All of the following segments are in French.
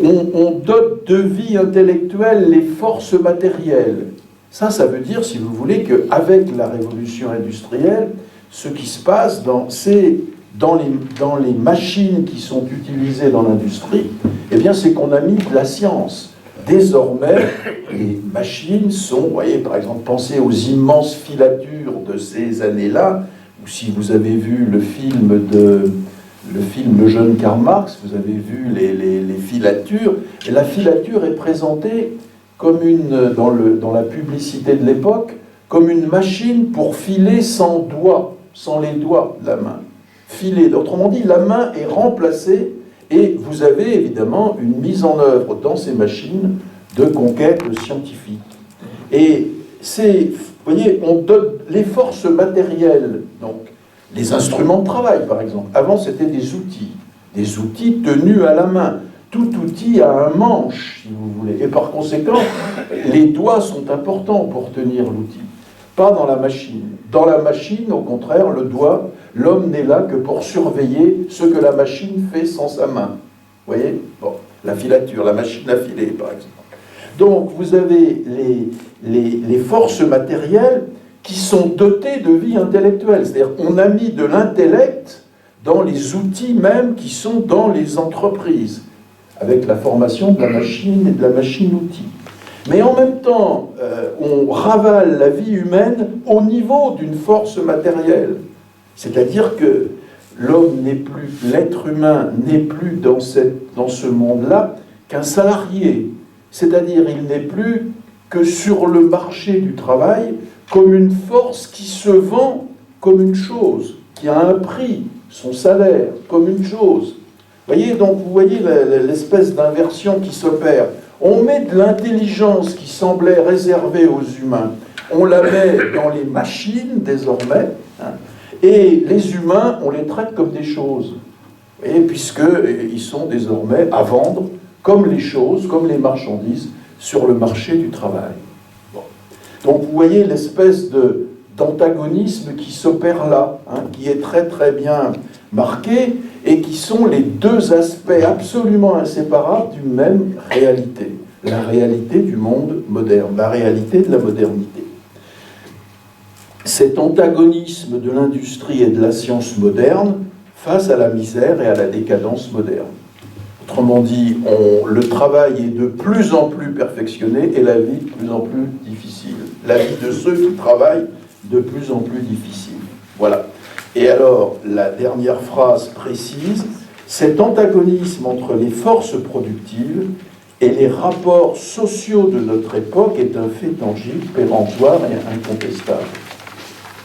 on dote de vie intellectuelle les forces matérielles. Ça veut dire, si vous voulez, qu'avec la révolution industrielle, ce qui se passe c'est dans les machines qui sont utilisées dans l'industrie, eh bien, c'est qu'on a mis de la science. Désormais, les machines sont, vous voyez, par exemple, pensez aux immenses filatures de ces années-là, ou si vous avez vu le film Le jeune Karl Marx, vous avez vu les filatures, et la filature est présentée comme dans la publicité de l'époque, comme une machine pour filer sans doigts, sans les doigts de la main. Filer, autrement dit, la main est remplacée, et vous avez évidemment une mise en œuvre dans ces machines de conquête scientifique. Et vous voyez, on donne les forces matérielles, donc les instruments de travail, par exemple. Avant, c'était des outils tenus à la main. Tout outil a un manche, si vous voulez. Et par conséquent, les doigts sont importants pour tenir l'outil. Pas dans la machine. Dans la machine, au contraire, le doigt, l'homme n'est là que pour surveiller ce que la machine fait sans sa main. Vous voyez? Bon, la filature, la machine à filer, par exemple. Donc, vous avez les forces matérielles qui sont dotées de vie intellectuelle. C'est-à-dire qu'on a mis de l'intellect dans les outils même qui sont dans les entreprises, avec la formation de la machine et de la machine-outil. Mais en même temps, on ravale la vie humaine au niveau d'une force matérielle. C'est-à-dire que l'être humain n'est plus dans ce monde-là qu'un salarié. C'est-à-dire il n'est plus que sur le marché du travail comme une force qui se vend comme une chose, qui a un prix, son salaire, comme une chose. Vous voyez l'espèce d'inversion qui s'opère. On met de l'intelligence qui semblait réservée aux humains, on la met dans les machines désormais, et les humains, on les traite comme des choses, puisqu'ils sont désormais à vendre comme les choses, comme les marchandises, sur le marché du travail. Bon. Donc vous voyez l'espèce d'antagonisme qui s'opère là, qui est très très bien marqué, et qui sont les deux aspects absolument inséparables d'une même réalité. La réalité du monde moderne, la réalité de la modernité. Cet antagonisme de l'industrie et de la science moderne face à la misère et à la décadence moderne. Autrement dit, le travail est de plus en plus perfectionné et la vie de plus en plus difficile. La vie de ceux qui travaillent de plus en plus difficile. Voilà. Et alors, la dernière phrase précise, cet antagonisme entre les forces productives et les rapports sociaux de notre époque est un fait tangible, péremptoire et incontestable.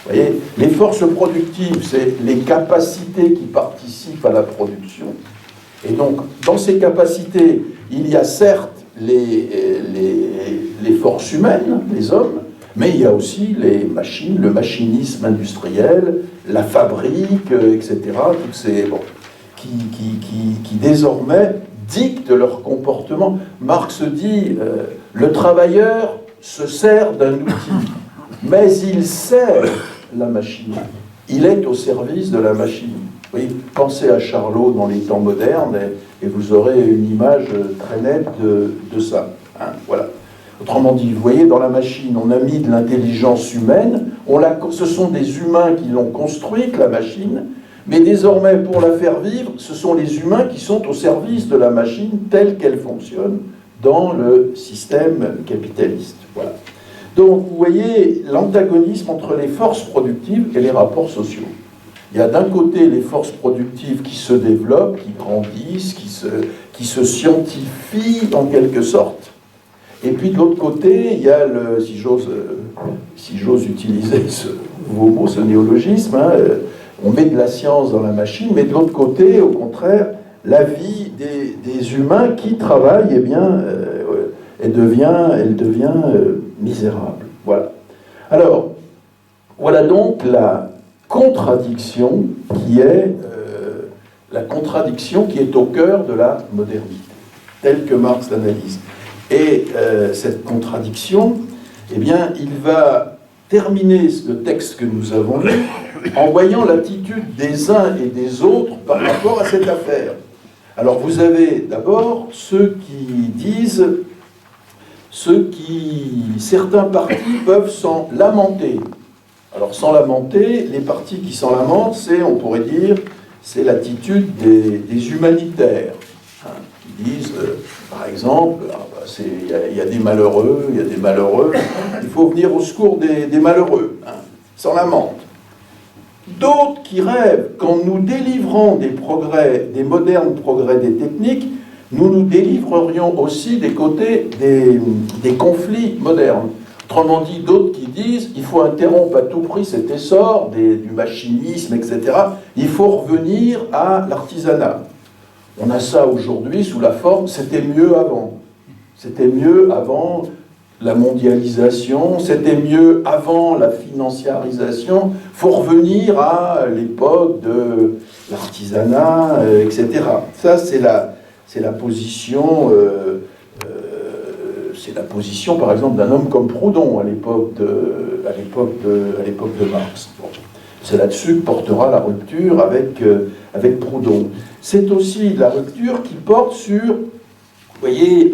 Vous voyez, les forces productives, c'est les capacités qui participent à la production. Et donc, dans ces capacités, il y a certes les forces humaines, les hommes, mais il y a aussi les machines, le machinisme industriel, la fabrique, etc., toutes ces, qui désormais dictent leur comportement. Marx dit, le travailleur se sert d'un outil, mais il sert la machine. Il est au service de la machine. Oui, pensez à Charlot dans les temps modernes et vous aurez une image très nette de ça. Voilà. Autrement dit, vous voyez, dans la machine, on a mis de l'intelligence humaine, ce sont des humains qui l'ont construite, la machine, mais désormais, pour la faire vivre, ce sont les humains qui sont au service de la machine telle qu'elle fonctionne dans le système capitaliste. Voilà. Donc, vous voyez l'antagonisme entre les forces productives et les rapports sociaux. Il y a d'un côté les forces productives qui se développent, qui grandissent, qui se scientifient en quelque sorte. Et puis de l'autre côté, il y a si j'ose utiliser ce nouveau mot, ce néologisme, on met de la science dans la machine, mais de l'autre côté, au contraire, la vie des humains qui travaillent, eh bien, elle devient misérable. Voilà. Alors, voilà donc la contradiction qui est au cœur de la modernité, telle que Marx l'analyse. Et cette contradiction, eh bien, il va terminer le texte que nous avons lu en voyant l'attitude des uns et des autres par rapport à cette affaire. Alors vous avez d'abord ceux qui disent, certains partis peuvent s'en lamenter. Alors s'en lamenter, les partis qui s'en lamentent, c'est, on pourrait dire, c'est l'attitude des humanitaires, hein, qui disent, par exemple, il y a des malheureux, il faut venir au secours des malheureux, hein, s'en lamentent. D'autres qui rêvent qu'en nous délivrant des modernes progrès des techniques, nous nous délivrerions aussi des côtés des conflits modernes. Autrement dit, d'autres qui disent il faut interrompre à tout prix cet essor du machinisme, etc. Il faut revenir à l'artisanat. On a ça aujourd'hui sous la forme c'était mieux avant. C'était mieux avant la mondialisation, c'était mieux avant la financiarisation. Il faut revenir à l'époque de l'artisanat, etc. Ça, c'est la position, par exemple, d'un homme comme Proudhon à l'époque de Marx. Bon. C'est là-dessus que portera la rupture avec Proudhon. C'est aussi la rupture qui porte sur, vous voyez,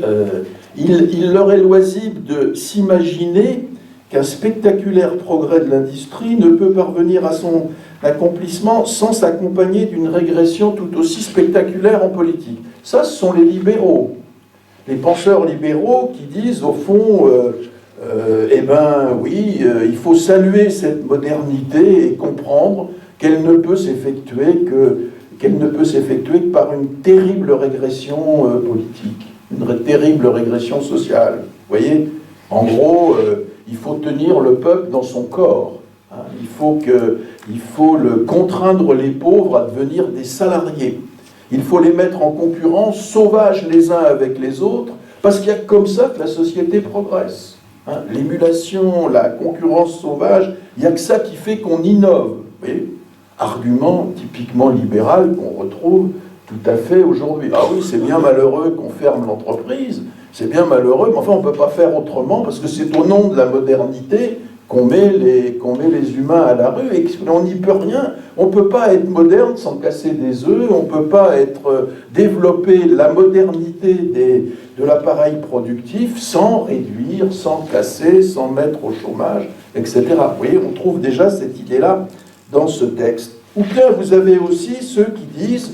il leur est loisible de s'imaginer qu'un spectaculaire progrès de l'industrie ne peut parvenir à son accomplissement sans s'accompagner d'une régression tout aussi spectaculaire en politique. Ça, ce sont les libéraux. Les penseurs libéraux qui disent, au fond, eh ben oui, il faut saluer cette modernité et comprendre qu'elle ne peut s'effectuer que par une terrible régression politique, une terrible régression sociale. Vous voyez, en gros, il faut tenir le peuple dans son corps. Hein. Il faut contraindre les pauvres à devenir des salariés. Il faut les mettre en concurrence, sauvages les uns avec les autres, parce qu'il y a comme ça que la société progresse. Hein. L'émulation, la concurrence sauvage, il n'y a que ça qui fait qu'on innove. Vous voyez ? Argument typiquement libéral qu'on retrouve tout à fait aujourd'hui. Ah oui, c'est bien malheureux qu'on ferme l'entreprise, c'est bien malheureux, mais enfin on ne peut pas faire autrement, parce que c'est au nom de la modernité qu'on met les humains à la rue, et on n'y peut rien. On ne peut pas être moderne sans casser des œufs, on ne peut pas développer la modernité de l'appareil productif sans réduire, sans casser, sans mettre au chômage, etc. Vous voyez, on trouve déjà cette idée-là dans ce texte. Ou bien vous avez aussi ceux qui disent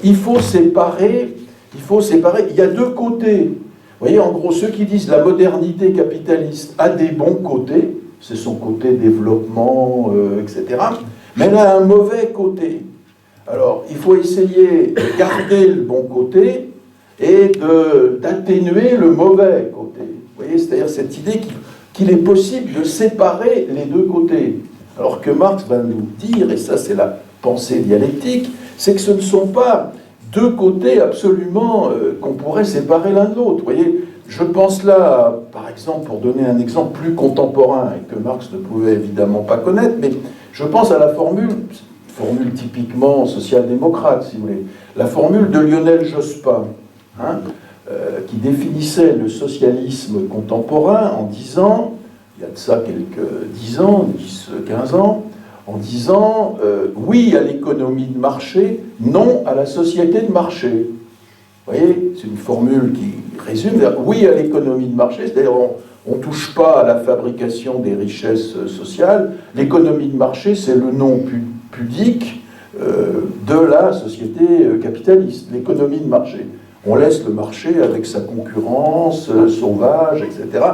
il faut séparer, il y a deux côtés. Vous voyez, en gros, ceux qui disent la modernité capitaliste a des bons côtés, c'est son côté développement, etc. Mais elle a un mauvais côté. Alors, il faut essayer de garder le bon côté et d'atténuer le mauvais côté. Vous voyez, c'est-à-dire cette idée qu'il est possible de séparer les deux côtés. Alors que Marx va nous dire, et ça c'est la pensée dialectique, c'est que ce ne sont pas deux côtés absolument qu'on pourrait séparer l'un de l'autre. Vous voyez, je pense là, par exemple, pour donner un exemple plus contemporain, et que Marx ne pouvait évidemment pas connaître, mais je pense à la formule typiquement social-démocrate, si vous voulez, la formule de Lionel Jospin, hein, qui définissait le socialisme contemporain en disant, il y a de ça quelques 10 ans, 10, 15 ans, en disant oui à l'économie de marché, non à la société de marché. Vous voyez, c'est une formule qui résume oui à l'économie de marché, c'est-à-dire on ne touche pas à la fabrication des richesses sociales. L'économie de marché, c'est le nom pudique de la société capitaliste, l'économie de marché. On laisse le marché avec sa concurrence sauvage, etc.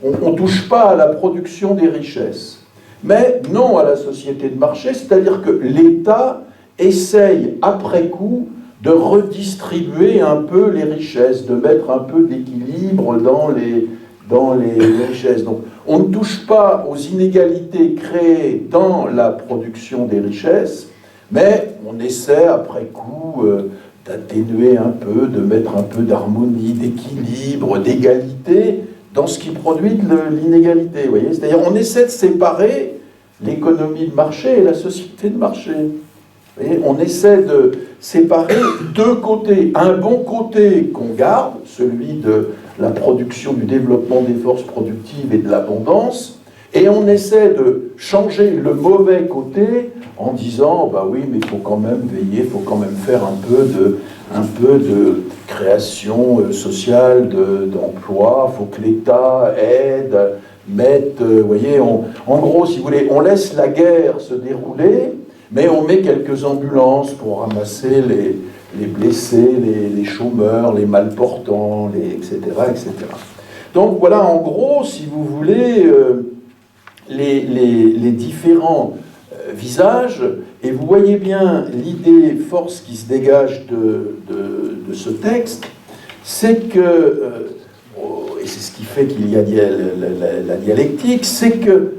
On ne touche pas à la production des richesses. Mais non à la société de marché, c'est-à-dire que l'État essaye, après coup, de redistribuer un peu les richesses, de mettre un peu d'équilibre dans les richesses. Donc, on ne touche pas aux inégalités créées dans la production des richesses, mais on essaie, après coup, d'atténuer un peu, de mettre un peu d'harmonie, d'équilibre, d'égalité dans ce qui produit de l'inégalité. Vous voyez, c'est-à-dire on essaie de séparer l'économie de marché et la société de marché. Vous voyez, on essaie de séparer deux côtés. Un bon côté qu'on garde, celui de la production, du développement des forces productives et de l'abondance, et on essaie de changer le mauvais côté en disant, bah oui, mais il faut quand même veiller, il faut quand même faire un peu un peu de création sociale d'emplois, il faut que l'État aide, mette, vous voyez, en gros, si vous voulez, on laisse la guerre se dérouler, mais on met quelques ambulances pour ramasser les blessés, les chômeurs, les malportants, etc., etc. Donc voilà, en gros, si vous voulez, les différents visages, et vous voyez bien l'idée force qui se dégage de ce texte, c'est que, et c'est ce qui fait qu'il y a la dialectique, c'est que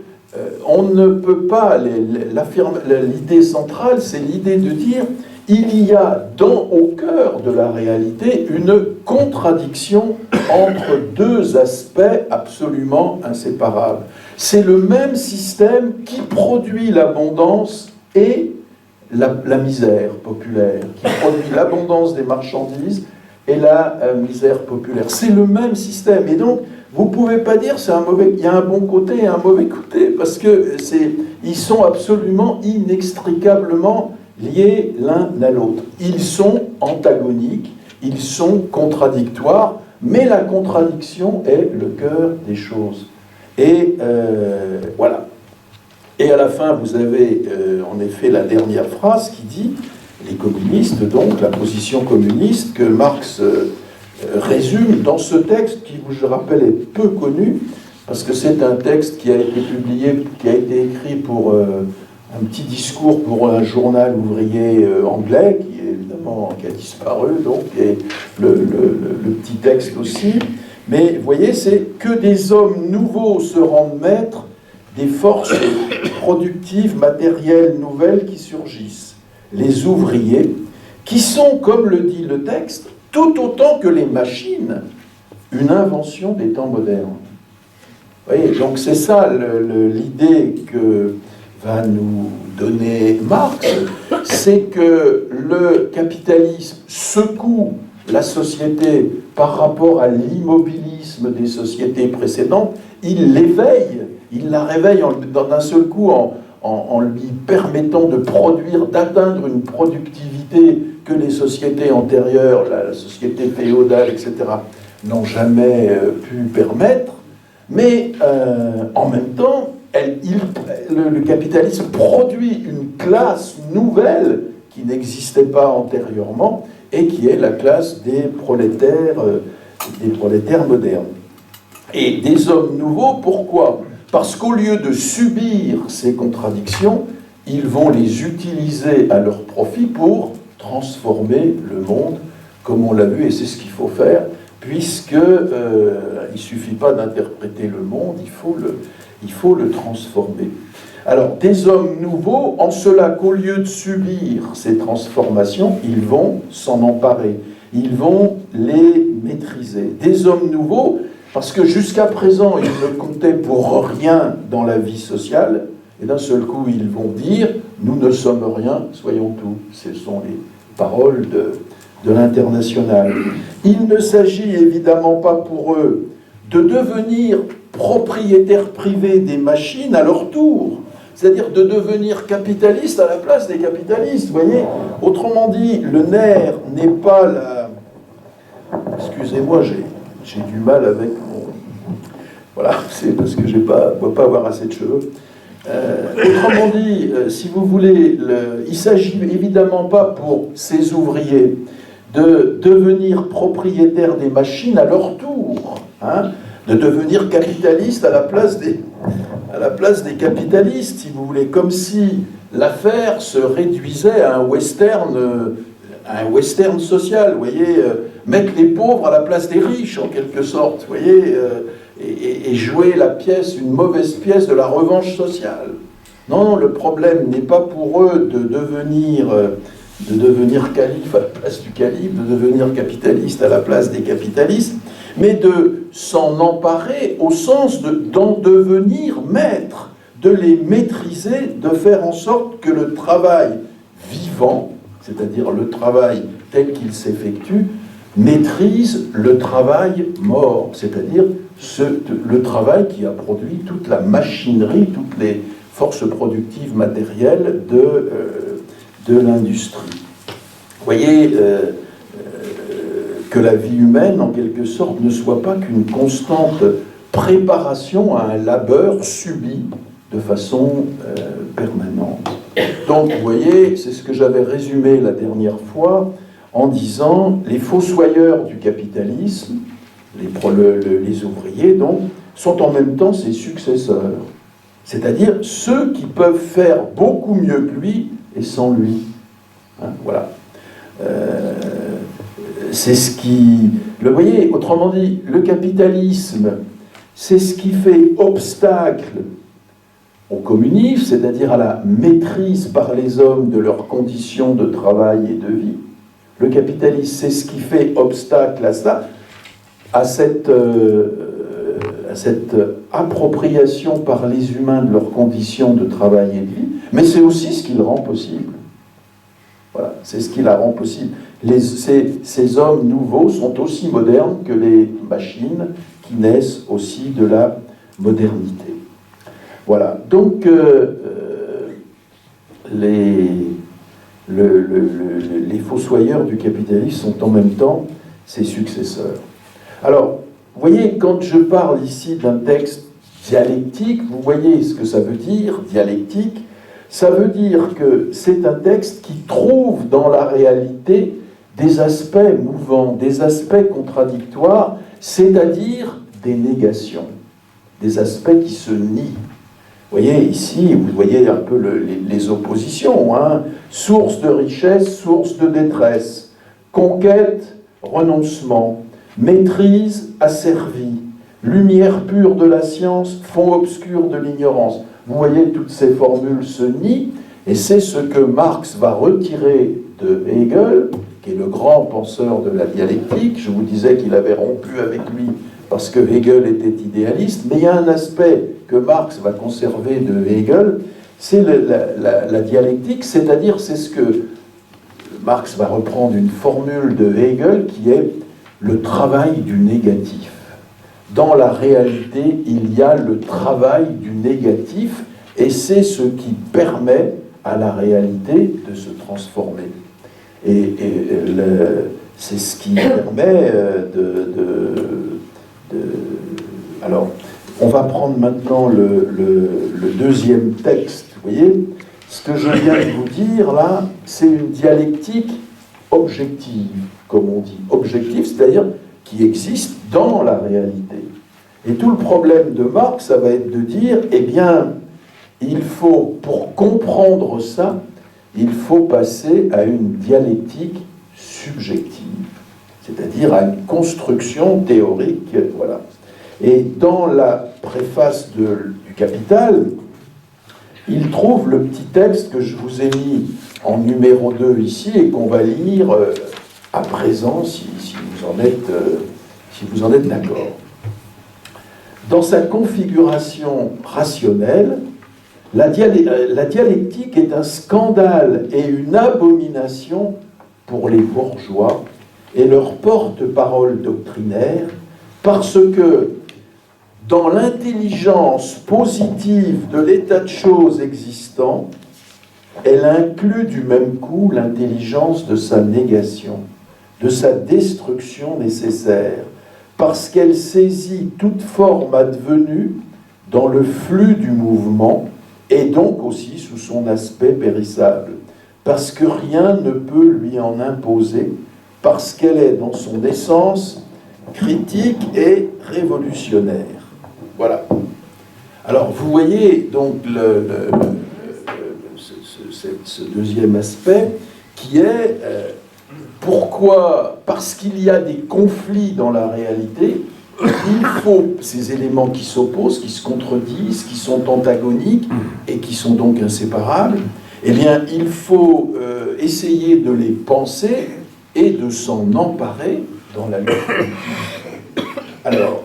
on ne peut pas, l'idée centrale, c'est l'idée de dire il y a au cœur de la réalité une contradiction entre deux aspects absolument inséparables. C'est le même système qui produit l'abondance et la misère populaire, qui produit l'abondance des marchandises et la misère populaire. C'est le même système. Et donc, vous ne pouvez pas dire il y a un bon côté et un mauvais côté, parce qu'ils sont absolument inextricablement liés l'un à l'autre. Ils sont antagoniques, ils sont contradictoires, mais la contradiction est le cœur des choses. Et voilà. Et à la fin, vous avez en effet la dernière phrase qui dit les communistes, donc la position communiste que Marx résume dans ce texte qui, je rappelle, est peu connu, parce que c'est un texte qui a été publié, qui a été écrit pour un petit discours pour un journal ouvrier anglais, qui a disparu, donc, et le petit texte aussi. Mais vous voyez, c'est que des hommes nouveaux se rendent maîtres des forces productives, matérielles, nouvelles qui surgissent. Les ouvriers, qui sont, comme le dit le texte, tout autant que les machines, une invention des temps modernes. Vous voyez, donc c'est ça l'idée que va nous donner Marx, c'est que le capitalisme secoue la société par rapport à l'immobilisme des sociétés précédentes, il l'éveille, il la réveille d'un seul coup en lui permettant de produire, d'atteindre une productivité que les sociétés antérieures, la société féodale, etc., n'ont jamais pu permettre, mais en même temps, le capitalisme produit une classe nouvelle qui n'existait pas antérieurement et qui est la classe des prolétaires modernes. Et des hommes nouveaux, pourquoi ? Parce qu'au lieu de subir ces contradictions, ils vont les utiliser à leur profit pour transformer le monde, comme on l'a vu, et c'est ce qu'il faut faire, puisque il ne suffit pas d'interpréter le monde, il faut le transformer. Alors, des hommes nouveaux, en cela qu'au lieu de subir ces transformations, ils vont s'en emparer, ils vont les maîtriser. Des hommes nouveaux, parce que jusqu'à présent, ils ne comptaient pour rien dans la vie sociale, et d'un seul coup, ils vont dire « Nous ne sommes rien, soyons tout ». Ce sont les paroles de l'Internationale. Il ne s'agit évidemment pas pour eux de devenir propriétaires privés des machines à leur tour, c'est-à-dire de devenir capitalistes à la place des capitalistes, vous voyez. Autrement dit, le nerf n'est pas la... Excusez-moi, j'ai du mal avec mon... Voilà, c'est parce que je ne dois pas avoir assez de cheveux. Autrement dit, si vous voulez, il ne s'agit évidemment pas pour ces ouvriers de devenir propriétaires des machines à leur tour, hein, de devenir capitalistes à la place des capitalistes, si vous voulez, comme si l'affaire se réduisait à un western social, vous voyez, mettre les pauvres à la place des riches, en quelque sorte, vous voyez, et jouer une mauvaise pièce de la revanche sociale. Non, le problème n'est pas pour eux de devenir calife à la place du calife, de devenir capitaliste à la place des capitalistes, mais de s'en emparer au sens d'en devenir maître, de les maîtriser, de faire en sorte que le travail vivant, c'est-à-dire le travail tel qu'il s'effectue, maîtrise le travail mort, c'est-à-dire le travail qui a produit toute la machinerie, toutes les forces productives matérielles de l'industrie. Vous voyez, que la vie humaine, en quelque sorte, ne soit pas qu'une constante préparation à un labeur subi de façon permanente. Donc, vous voyez, c'est ce que j'avais résumé la dernière fois en disant les fossoyeurs du capitalisme, les ouvriers, donc, sont en même temps ses successeurs. C'est-à-dire ceux qui peuvent faire beaucoup mieux que lui et sans lui. Hein, voilà. C'est ce qui... Vous voyez, autrement dit, le capitalisme, c'est ce qui fait obstacle au communisme, c'est-à-dire à la maîtrise par les hommes de leurs conditions de travail et de vie. Le capitalisme, c'est ce qui fait obstacle à ça, à cette appropriation par les humains de leurs conditions de travail et de vie, mais c'est aussi ce qui le rend possible. Voilà, c'est ce qui la rend possible. Ces hommes nouveaux sont aussi modernes que les machines qui naissent aussi de la modernité. Voilà, donc les fossoyeurs du capitalisme sont en même temps ses successeurs. Alors, vous voyez, quand je parle ici d'un texte dialectique, vous voyez ce que ça veut dire, dialectique. Ça veut dire que c'est un texte qui trouve dans la réalité des aspects mouvants, des aspects contradictoires, c'est-à-dire des négations, des aspects qui se nient. Vous voyez ici, vous voyez un peu les oppositions, hein. Source de richesse, source de détresse, conquête, renoncement, maîtrise, asservie, lumière pure de la science, fond obscur de l'ignorance. Vous voyez, toutes ces formules se nient, et c'est ce que Marx va retirer de Hegel, qui est le grand penseur de la dialectique. Je vous disais qu'il avait rompu avec lui parce que Hegel était idéaliste, mais il y a un aspect que Marx va conserver de Hegel, c'est la dialectique, c'est-à-dire c'est ce que Marx va reprendre une formule de Hegel qui est le travail du négatif. Dans la réalité, il y a le travail du négatif, et c'est ce qui permet à la réalité de se transformer. C'est ce qui permet Alors, on va prendre maintenant le deuxième texte. Vous voyez, ce que je viens de vous dire là, c'est une dialectique objective, comme on dit. Objective, c'est-à-dire qui existe dans la réalité. Et tout le problème de Marx, ça va être de dire, eh bien, il faut, pour comprendre ça, il faut passer à une dialectique subjective, c'est-à-dire à une construction théorique, voilà. Et dans la préface du Capital, il trouve le petit texte que je vous ai mis en numéro 2 ici et qu'on va lire à présent, si vous en êtes d'accord. Dans sa configuration rationnelle, la dialectique est un scandale et une abomination pour les bourgeois et leurs porte-parole doctrinaires, parce que dans l'intelligence positive de l'état de choses existant, elle inclut du même coup l'intelligence de sa négation, de sa destruction nécessaire, parce qu'elle saisit toute forme advenue dans le flux du mouvement et donc aussi sous son aspect périssable, parce que rien ne peut lui en imposer, parce qu'elle est dans son essence critique et révolutionnaire. Voilà. Alors, vous voyez donc ce deuxième aspect qui est pourquoi, parce qu'il y a des conflits dans la réalité, il faut ces éléments qui s'opposent, qui se contredisent, qui sont antagoniques et qui sont donc inséparables, eh bien, il faut essayer de les penser et de s'en emparer dans la lutte politique. Alors,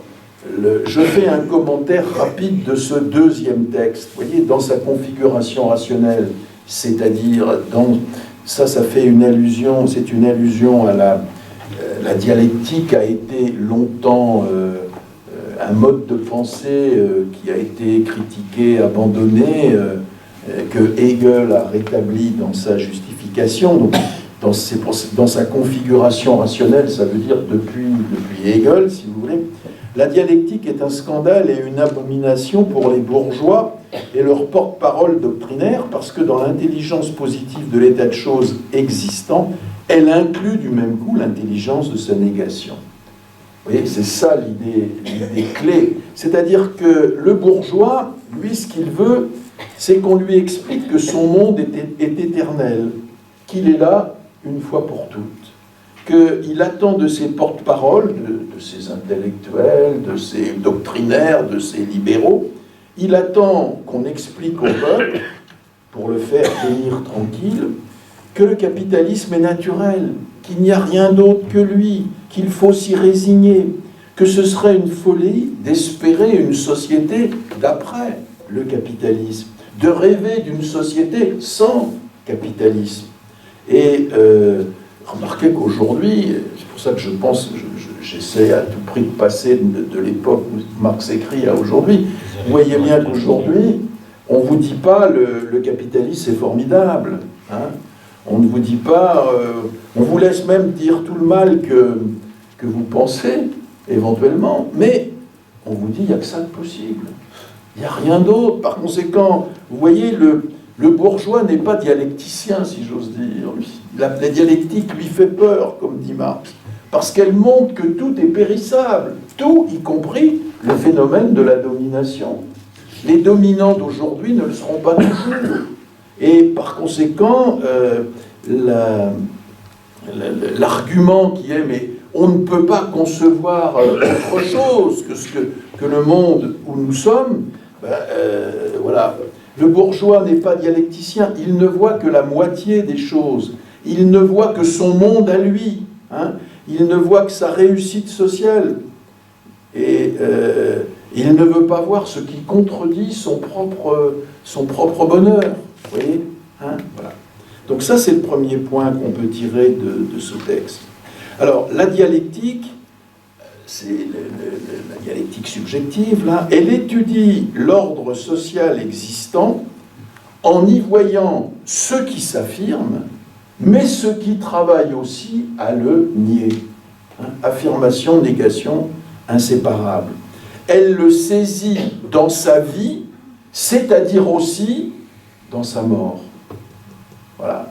je fais un commentaire rapide de ce deuxième texte. Vous voyez, dans sa configuration rationnelle, c'est-à-dire ça fait une allusion, c'est une allusion à la dialectique a été longtemps un mode de pensée qui a été critiqué, abandonné, que Hegel a rétabli dans sa justification. Donc, dans sa configuration rationnelle, ça veut dire depuis Hegel, si vous voulez, la dialectique est un scandale et une abomination pour les bourgeois et leurs porte-parole doctrinaires, parce que dans l'intelligence positive de l'état de choses existant, elle inclut du même coup l'intelligence de sa négation. Vous voyez, c'est ça l'idée clé. C'est-à-dire que le bourgeois, lui, ce qu'il veut, c'est qu'on lui explique que son monde est éternel, qu'il est là une fois pour toutes, qu'il attend de ses porte-paroles, de ses intellectuels, de ses doctrinaires, de ses libéraux, il attend qu'on explique au peuple, pour le faire tenir tranquille, que le capitalisme est naturel, qu'il n'y a rien d'autre que lui, qu'il faut s'y résigner, que ce serait une folie d'espérer une société d'après le capitalisme, de rêver d'une société sans capitalisme. Et remarquez qu'aujourd'hui, c'est pour ça que je pense, j'essaie à tout prix de passer de l'époque où Marx écrit à aujourd'hui, vous voyez bien qu'aujourd'hui, on ne vous dit pas le capitalisme est formidable, hein. On ne vous dit pas, on vous laisse même dire tout le mal que vous pensez, éventuellement, mais on vous dit il n'y a que ça de possible. Il n'y a rien d'autre. Par conséquent, vous voyez, le bourgeois n'est pas dialecticien, si j'ose dire. La dialectique lui fait peur, comme dit Marx, parce qu'elle montre que tout est périssable, tout, y compris le phénomène de la domination. Les dominants d'aujourd'hui ne le seront pas toujours. Et par conséquent, l'argument qui est « mais on ne peut pas concevoir autre chose que le monde où nous sommes », voilà. Le bourgeois n'est pas dialecticien, il ne voit que la moitié des choses, il ne voit que son monde à lui, hein. Il ne voit que sa réussite sociale, et il ne veut pas voir ce qui contredit son propre bonheur. Vous voyez, hein, voilà. Donc ça, c'est le premier point qu'on peut tirer de ce texte. Alors, la dialectique, c'est la dialectique subjective, là, elle étudie l'ordre social existant en y voyant ce qui s'affirme, mais ce qui travaille aussi à le nier. Hein, affirmation, négation, inséparable. Elle le saisit dans sa vie, c'est-à-dire aussi dans sa mort. Voilà.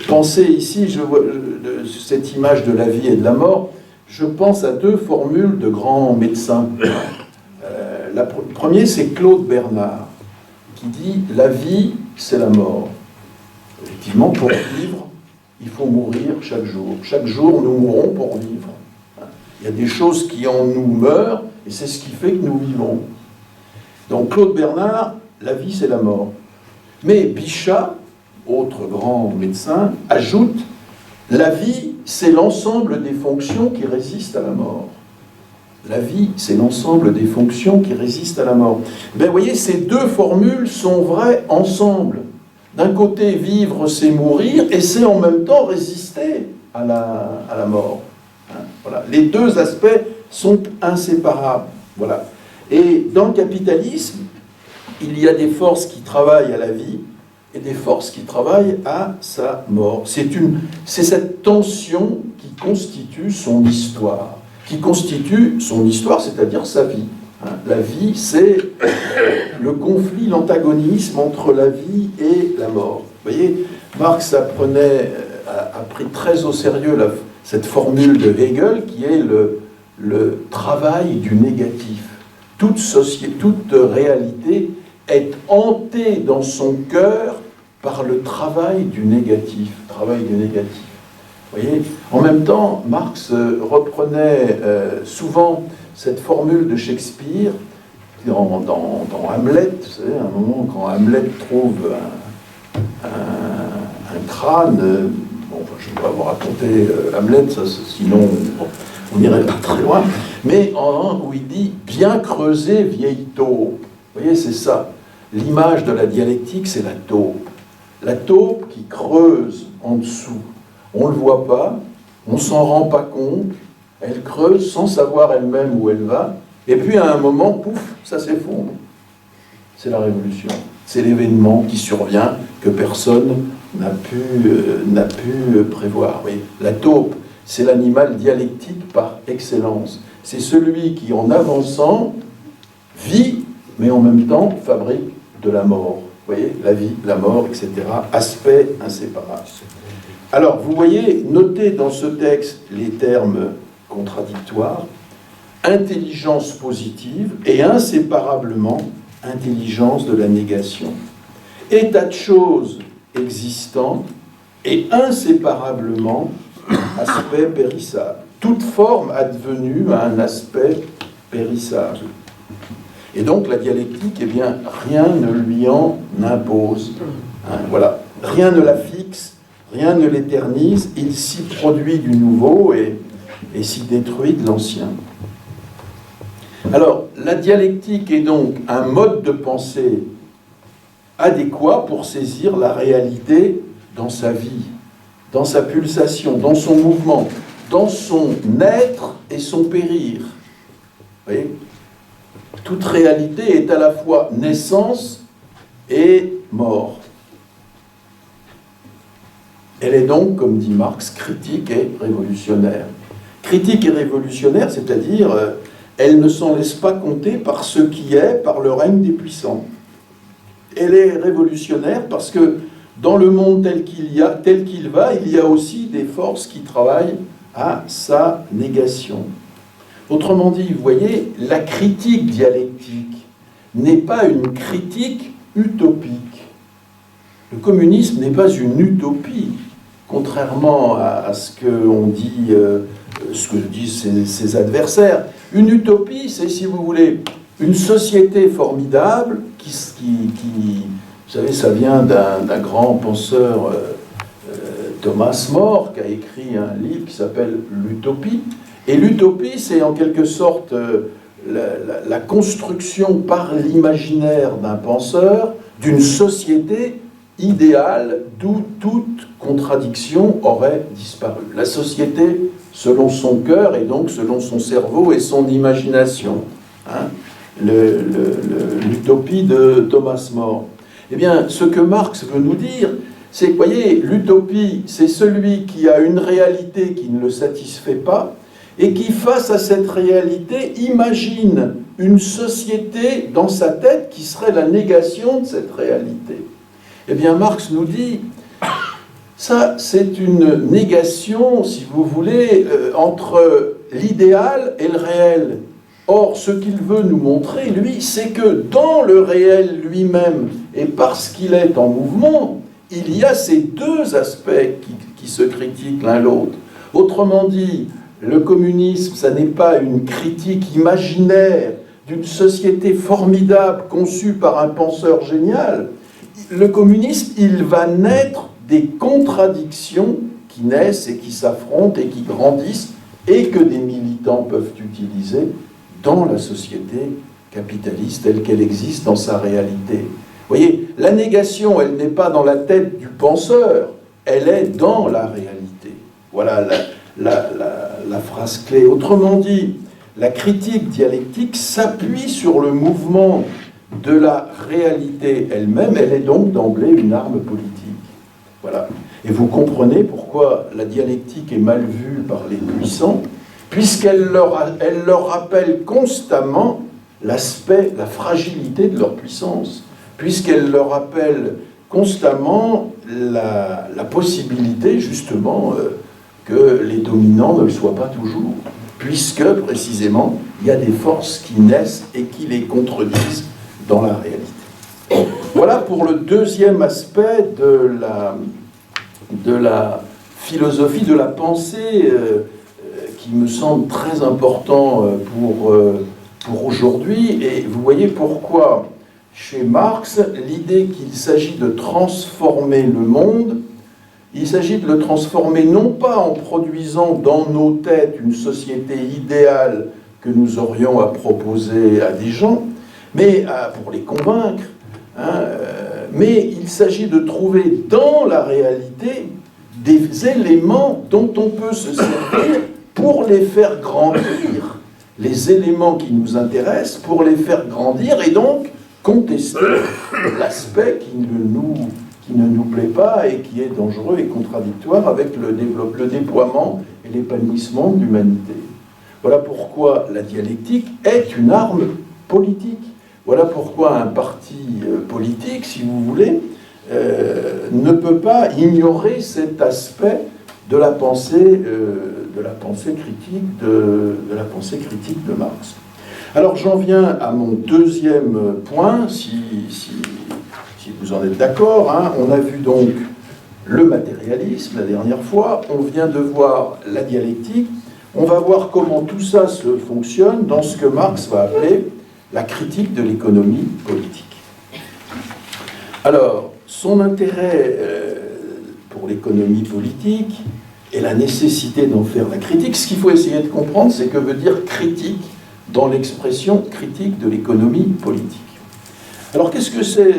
Pensez ici, je vois cette image de la vie et de la mort, je pense à deux formules de grands médecins. Le premier, c'est Claude Bernard, qui dit « La vie, c'est la mort ». Effectivement, pour vivre, il faut mourir chaque jour. Chaque jour, nous mourrons pour vivre. Il y a des choses qui en nous meurent, et c'est ce qui fait que nous vivons. Donc Claude Bernard, la vie, c'est la mort. Mais Bichat, autre grand médecin, ajoute « La vie, c'est l'ensemble des fonctions qui résistent à la mort. » La vie, c'est l'ensemble des fonctions qui résistent à la mort. Ben, vous voyez, ces deux formules sont vraies ensemble. D'un côté, vivre, c'est mourir, et c'est en même temps résister à la mort. Hein, voilà. Les deux aspects sont inséparables. Voilà. Et dans le capitalisme, il y a des forces qui travaillent à la vie et des forces qui travaillent à sa mort. C'est cette tension qui constitue son histoire. C'est-à-dire sa vie. La vie, c'est le conflit, l'antagonisme entre la vie et la mort. Vous voyez, Marx a pris très au sérieux cette formule de Hegel qui est le travail du négatif. Toute réalité est hantée dans son cœur par le travail du négatif. Vous voyez, en même temps, Marx reprenait souvent cette formule de Shakespeare dans Hamlet. Vous savez, à un moment, quand Hamlet trouve un crâne, je ne vais pas vous raconter Hamlet, sinon on n'irait pas très loin, mais où il dit « bien creusé, vieille taupe ». Vous voyez, c'est ça. L'image de la dialectique, c'est la taupe. La taupe qui creuse en dessous. On ne le voit pas, on ne s'en rend pas compte, elle creuse sans savoir elle-même où elle va, et puis à un moment, pouf, ça s'effondre. C'est la révolution. C'est l'événement qui survient que personne n'a pu prévoir. Oui. La taupe, c'est l'animal dialectique par excellence. C'est celui qui, en avançant, vit, mais en même temps fabrique de la mort. Vous voyez, la vie, la mort, etc. Aspects inséparables. Alors, vous voyez, notez dans ce texte les termes contradictoires, intelligence positive et inséparablement intelligence de la négation. État de choses existant et inséparablement aspect périssable. Toute forme advenue a un aspect périssable. Et donc la dialectique, eh bien, rien ne lui en impose. Hein, voilà. Rien ne la fixe, rien ne l'éternise, il s'y produit du nouveau et s'y détruit de l'ancien. Alors, la dialectique est donc un mode de pensée adéquat pour saisir la réalité dans sa vie, dans sa pulsation, dans son mouvement, dans son être et son périr. Vous voyez ? Toute réalité est à la fois naissance et mort. Elle est donc, comme dit Marx, critique et révolutionnaire. Critique et révolutionnaire, c'est-à-dire, elle ne s'en laisse pas compter par ce qui est, par le règne des puissants. Elle est révolutionnaire parce que dans le monde tel qu'il va, il y a aussi des forces qui travaillent à sa négation. Autrement dit, vous voyez, la critique dialectique n'est pas une critique utopique. Le communisme n'est pas une utopie, contrairement à ce que disent ses adversaires. Une utopie, c'est, si vous voulez, une société formidable qui vous savez, ça vient d'un grand penseur, Thomas More, qui a écrit un livre qui s'appelle L'Utopie. Et l'utopie, c'est en quelque sorte la construction par l'imaginaire d'un penseur d'une société idéale d'où toute contradiction aurait disparu. La société selon son cœur et donc selon son cerveau et son imagination. Hein, l'utopie de Thomas More. Eh bien, ce que Marx veut nous dire, c'est que, vous voyez, l'utopie, c'est celui qui a une réalité qui ne le satisfait pas et qui, face à cette réalité, imagine une société dans sa tête qui serait la négation de cette réalité. Eh bien, Marx nous dit, ça, c'est une négation, si vous voulez, entre l'idéal et le réel. Or, ce qu'il veut nous montrer, lui, c'est que dans le réel lui-même, et parce qu'il est en mouvement, il y a ces deux aspects qui se critiquent l'un l'autre. Autrement dit, le communisme, ça n'est pas une critique imaginaire d'une société formidable conçue par un penseur génial. Le communisme, il va naître des contradictions qui naissent et qui s'affrontent et qui grandissent et que des militants peuvent utiliser dans la société capitaliste telle qu'elle existe dans sa réalité. Vous voyez, la négation, elle n'est pas dans la tête du penseur, elle est dans la réalité. Voilà la phrase clé. Autrement dit, la critique dialectique s'appuie sur le mouvement de la réalité elle-même, elle est donc d'emblée une arme politique. Voilà. Et vous comprenez pourquoi la dialectique est mal vue par les puissants, puisqu'elle leur rappelle constamment l'aspect, la fragilité de leur puissance, puisqu'elle leur rappelle constamment la possibilité, justement, que les dominants ne le soient pas toujours, puisque, précisément, il y a des forces qui naissent et qui les contredisent dans la réalité. Voilà pour le deuxième aspect de la philosophie, de la pensée, qui me semble très important pour aujourd'hui. Et vous voyez pourquoi, chez Marx, l'idée qu'il s'agit de transformer le monde, il s'agit de le transformer non pas en produisant dans nos têtes une société idéale que nous aurions à proposer à des gens, mais pour les convaincre, mais il s'agit de trouver dans la réalité des éléments dont on peut se servir pour les faire grandir, les éléments qui nous intéressent, pour les faire grandir et donc contester l'aspect qui qui ne nous plaît pas et qui est dangereux et contradictoire avec le déploiement et l'épanouissement de l'humanité. Voilà pourquoi la dialectique est une arme politique. Voilà pourquoi un parti politique, si vous voulez, ne peut pas ignorer cet aspect de la pensée critique de Marx. Alors j'en viens à mon deuxième point, si vous en êtes d'accord. Hein. On a vu donc le matérialisme la dernière fois, on vient de voir la dialectique, on va voir comment tout ça se fonctionne dans ce que Marx va appeler la critique de l'économie politique. Alors, son intérêt pour l'économie politique et la nécessité d'en faire la critique, ce qu'il faut essayer de comprendre, c'est que veut dire critique dans l'expression critique de l'économie politique. Alors, qu'est-ce que c'est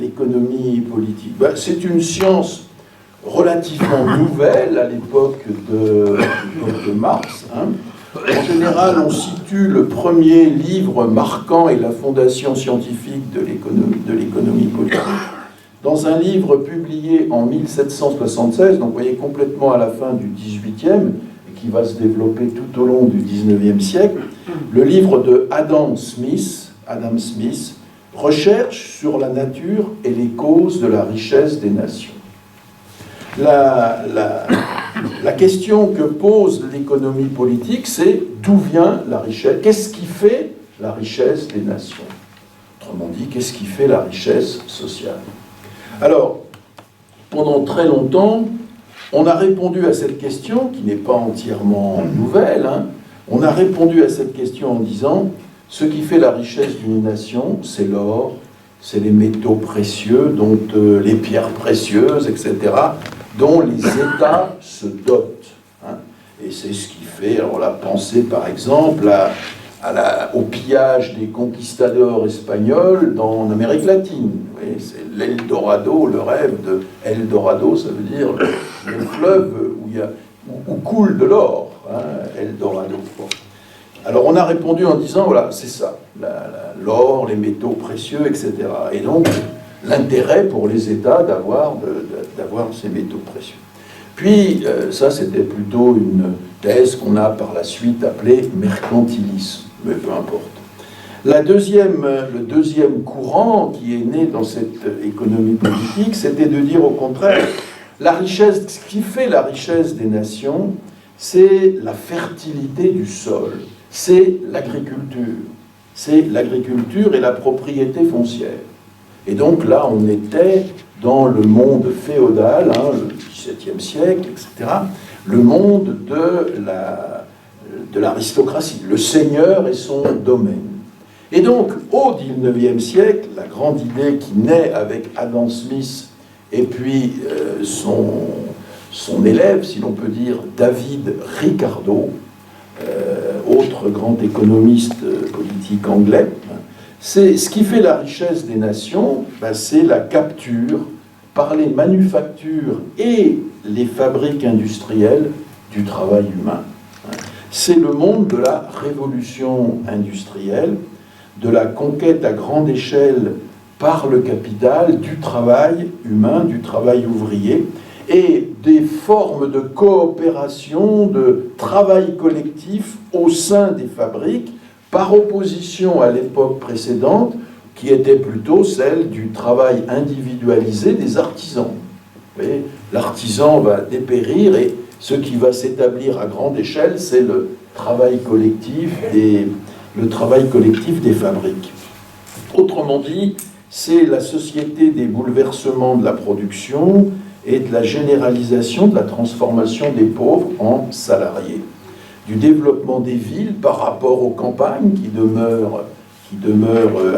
l'économie politique? C'est une science relativement nouvelle à l'époque de Marx. Hein. En général, on situe le premier livre marquant et la fondation scientifique de l'économie politique dans un livre publié en 1776, donc vous voyez complètement à la fin du XVIIIe, et qui va se développer tout au long du XIXe siècle, le livre de Adam Smith, Recherche sur la nature et les causes de la richesse des nations. La question que pose l'économie politique, c'est d'où vient la richesse? Qu'est-ce qui fait la richesse des nations? Autrement dit, qu'est-ce qui fait la richesse sociale? Alors, pendant très longtemps, on a répondu à cette question, qui n'est pas entièrement nouvelle, hein. On a répondu à cette question en disant, ce qui fait la richesse d'une nation, c'est l'or, c'est les métaux précieux, dont les pierres précieuses, etc., dont les États se dotent. Hein. Et c'est ce qui fait, alors la pensée par exemple, au pillage des conquistadors espagnols en Amérique latine. C'est l'Eldorado, le rêve de Eldorado, ça veut dire le fleuve où coule de l'or, hein, Eldorado. Alors on a répondu en disant, voilà, c'est ça, l'or, les métaux précieux, etc. Et donc, l'intérêt pour les États d'avoir ces métaux précieux. Puis, ça c'était plutôt une thèse qu'on a par la suite appelée mercantilisme, mais peu importe. Le deuxième courant qui est né dans cette économie politique, c'était de dire au contraire, la richesse, ce qui fait la richesse des nations, c'est la fertilité du sol, c'est l'agriculture et la propriété foncière. Et donc là, on était dans le monde féodal, hein, le XVIIe siècle, etc., le monde de l'aristocratie, le seigneur et son domaine. Et donc, au XIXe siècle, la grande idée qui naît avec Adam Smith et puis son élève, si l'on peut dire, David Ricardo, autre grand économiste politique anglais, c'est ce qui fait la richesse des nations, c'est la capture par les manufactures et les fabriques industrielles du travail humain. C'est le monde de la révolution industrielle, de la conquête à grande échelle par le capital du travail humain, du travail ouvrier, et des formes de coopération, de travail collectif au sein des fabriques, par opposition à l'époque précédente, qui était plutôt celle du travail individualisé des artisans. Vous voyez, l'artisan va dépérir et ce qui va s'établir à grande échelle, c'est le travail collectif des fabriques. Autrement dit, c'est la société des bouleversements de la production et de la généralisation de la transformation des pauvres en salariés, du développement des villes par rapport aux campagnes qui demeurent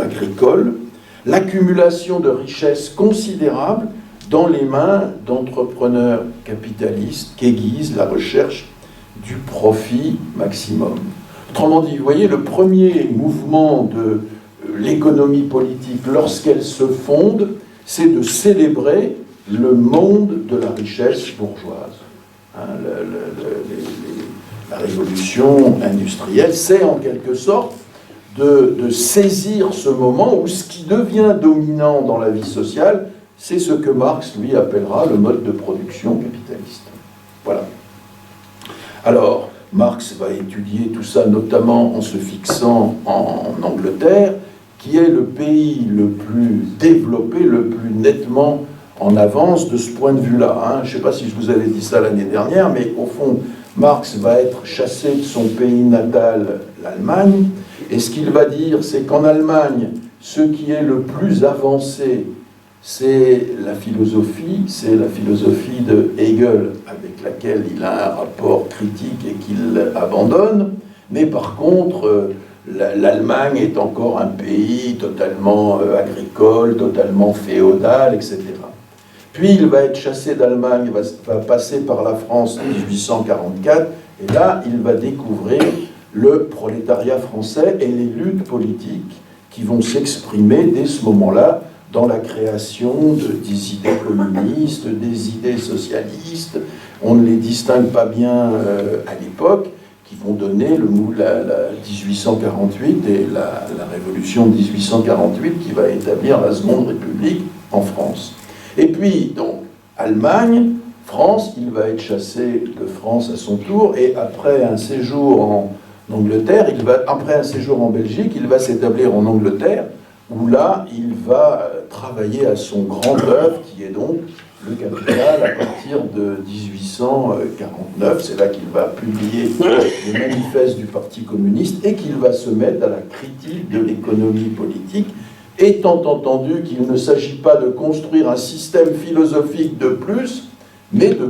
agricoles, l'accumulation de richesses considérables dans les mains d'entrepreneurs capitalistes qu'aiguise la recherche du profit maximum. Autrement dit, vous voyez, le premier mouvement de l'économie politique, lorsqu'elle se fonde, c'est de célébrer le monde de la richesse bourgeoise. Hein, la révolution industrielle, c'est en quelque sorte de saisir ce moment où ce qui devient dominant dans la vie sociale c'est ce que Marx, lui, appellera le mode de production capitaliste. Voilà. Alors, Marx va étudier tout ça, notamment en se fixant en Angleterre, qui est le pays le plus développé, le plus nettement en avance de ce point de vue-là. Hein. Je ne sais pas si je vous avais dit ça l'année dernière, mais au fond, Marx va être chassé de son pays natal, l'Allemagne, et ce qu'il va dire, c'est qu'en Allemagne, ce qui est le plus avancé, c'est la philosophie de Hegel, avec laquelle il a un rapport critique et qu'il abandonne, mais par contre, l'Allemagne est encore un pays totalement agricole, totalement féodal, etc. Puis il va être chassé d'Allemagne, va passer par la France en 1844, et là, il va découvrir le prolétariat français et les luttes politiques qui vont s'exprimer dès ce moment-là dans la création des idées communistes, des idées socialistes. On ne les distingue pas bien à l'époque, qui vont donner la 1848 et la révolution de 1848 qui va établir la Seconde République en France. Et puis, donc, Allemagne, France, il va être chassé de France à son tour, et après un séjour en Angleterre, après un séjour en Belgique, il va s'établir en Angleterre, où là, il va travailler à son grand œuvre, qui est donc le Capital, à partir de 1849. C'est là qu'il va publier le manifeste du Parti communiste, et qu'il va se mettre à la critique de l'économie politique, étant entendu qu'il ne s'agit pas de construire un système philosophique de plus, mais de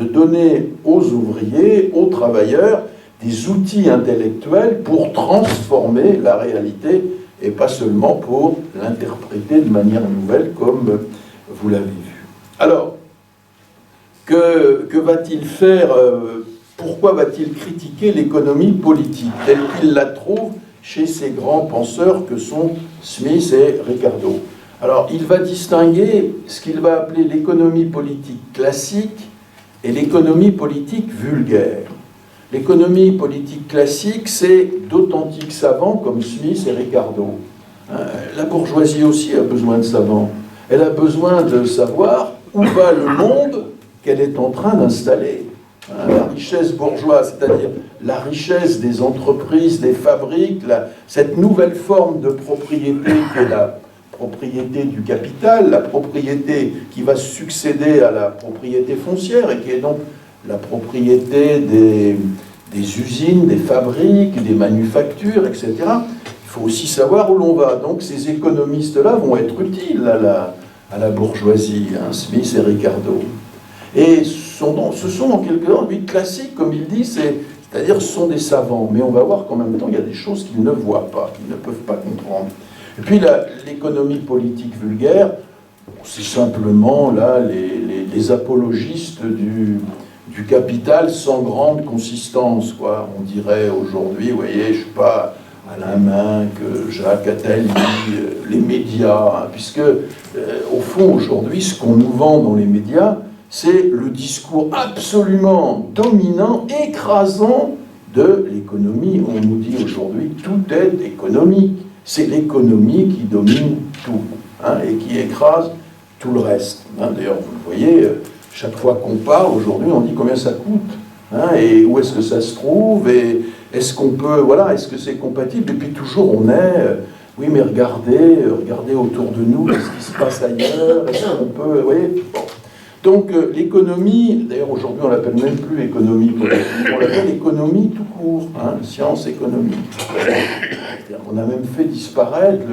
donner aux ouvriers, aux travailleurs, des outils intellectuels pour transformer la réalité, et pas seulement pour l'interpréter de manière nouvelle, comme vous l'avez vu. Alors, que va-t-il faire? Pourquoi va-t-il critiquer l'économie politique telle qu'il la trouve chez ces grands penseurs que sont Smith et Ricardo? Alors, il va distinguer ce qu'il va appeler l'économie politique classique et l'économie politique vulgaire. L'économie politique classique, c'est d'authentiques savants comme Smith et Ricardo. La bourgeoisie aussi a besoin de savants. Elle a besoin de savoir où va le monde qu'elle est en train d'installer. La richesse bourgeoise, c'est-à-dire la richesse des entreprises, des fabriques, cette nouvelle forme de propriété qui est la propriété du capital, la propriété qui va succéder à la propriété foncière et qui est donc la propriété des usines, des fabriques, des manufactures, etc. Il faut aussi savoir où l'on va. Donc ces économistes-là vont être utiles à la bourgeoisie, hein, Smith et Ricardo. Et ce sont en quelque sorte, lui, classiques, comme il dit, c'est-à-dire ce sont des savants. Mais on va voir qu'en même temps, il y a des choses qu'ils ne voient pas, qu'ils ne peuvent pas comprendre. Et puis l'économie politique vulgaire, c'est simplement là les apologistes du capital sans grande consistance, quoi. On dirait aujourd'hui, vous voyez, je ne sais pas, Alain Minck, Jacques Attali, les médias, hein, puisque au fond aujourd'hui, ce qu'on nous vend dans les médias, c'est le discours absolument dominant, écrasant de l'économie. On nous dit aujourd'hui, tout est économique. C'est l'économie qui domine tout, hein, et qui écrase tout le reste. Hein. D'ailleurs, vous le voyez, chaque fois qu'on parle, aujourd'hui, on dit combien ça coûte, hein, et où est-ce que ça se trouve, et est-ce qu'on peut, voilà, est-ce que c'est compatible? Et puis toujours, on est, oui, mais regardez autour de nous, qu'est-ce qui se passe ailleurs, est-ce qu'on peut, vous voyez, bon. Donc l'économie, d'ailleurs aujourd'hui on l'appelle même plus économie politique, on l'appelle économie tout court, hein, science économique. On a même fait disparaître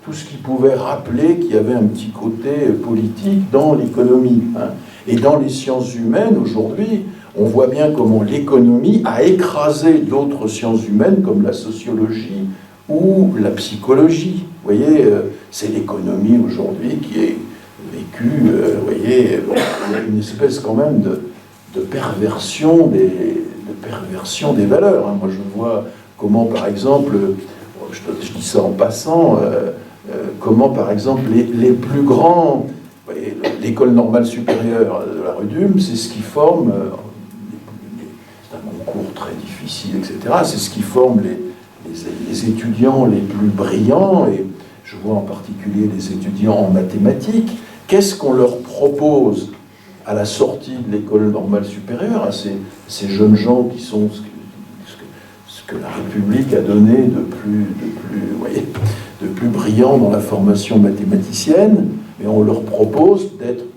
tout ce qui pouvait rappeler qu'il y avait un petit côté politique dans l'économie. Hein. Et dans les sciences humaines aujourd'hui, on voit bien comment l'économie a écrasé d'autres sciences humaines comme la sociologie ou la psychologie. Vous voyez, c'est l'économie aujourd'hui qui est vécu, vous voyez, bon, il y a une espèce quand même de perversion des valeurs. Hein. Moi, je vois comment, par exemple, je dis ça en passant, comment, par exemple, les plus grands, vous voyez, l'école normale supérieure de la Rudum, c'est ce qui forme, c'est un concours très difficile, etc., c'est ce qui forme les étudiants les plus brillants, et je vois en particulier les étudiants en mathématiques, qu'est-ce qu'on leur propose à la sortie de l'école normale supérieure, à ces jeunes gens qui sont ce que la République a donné de plus brillant dans la formation mathématicienne, mais on leur propose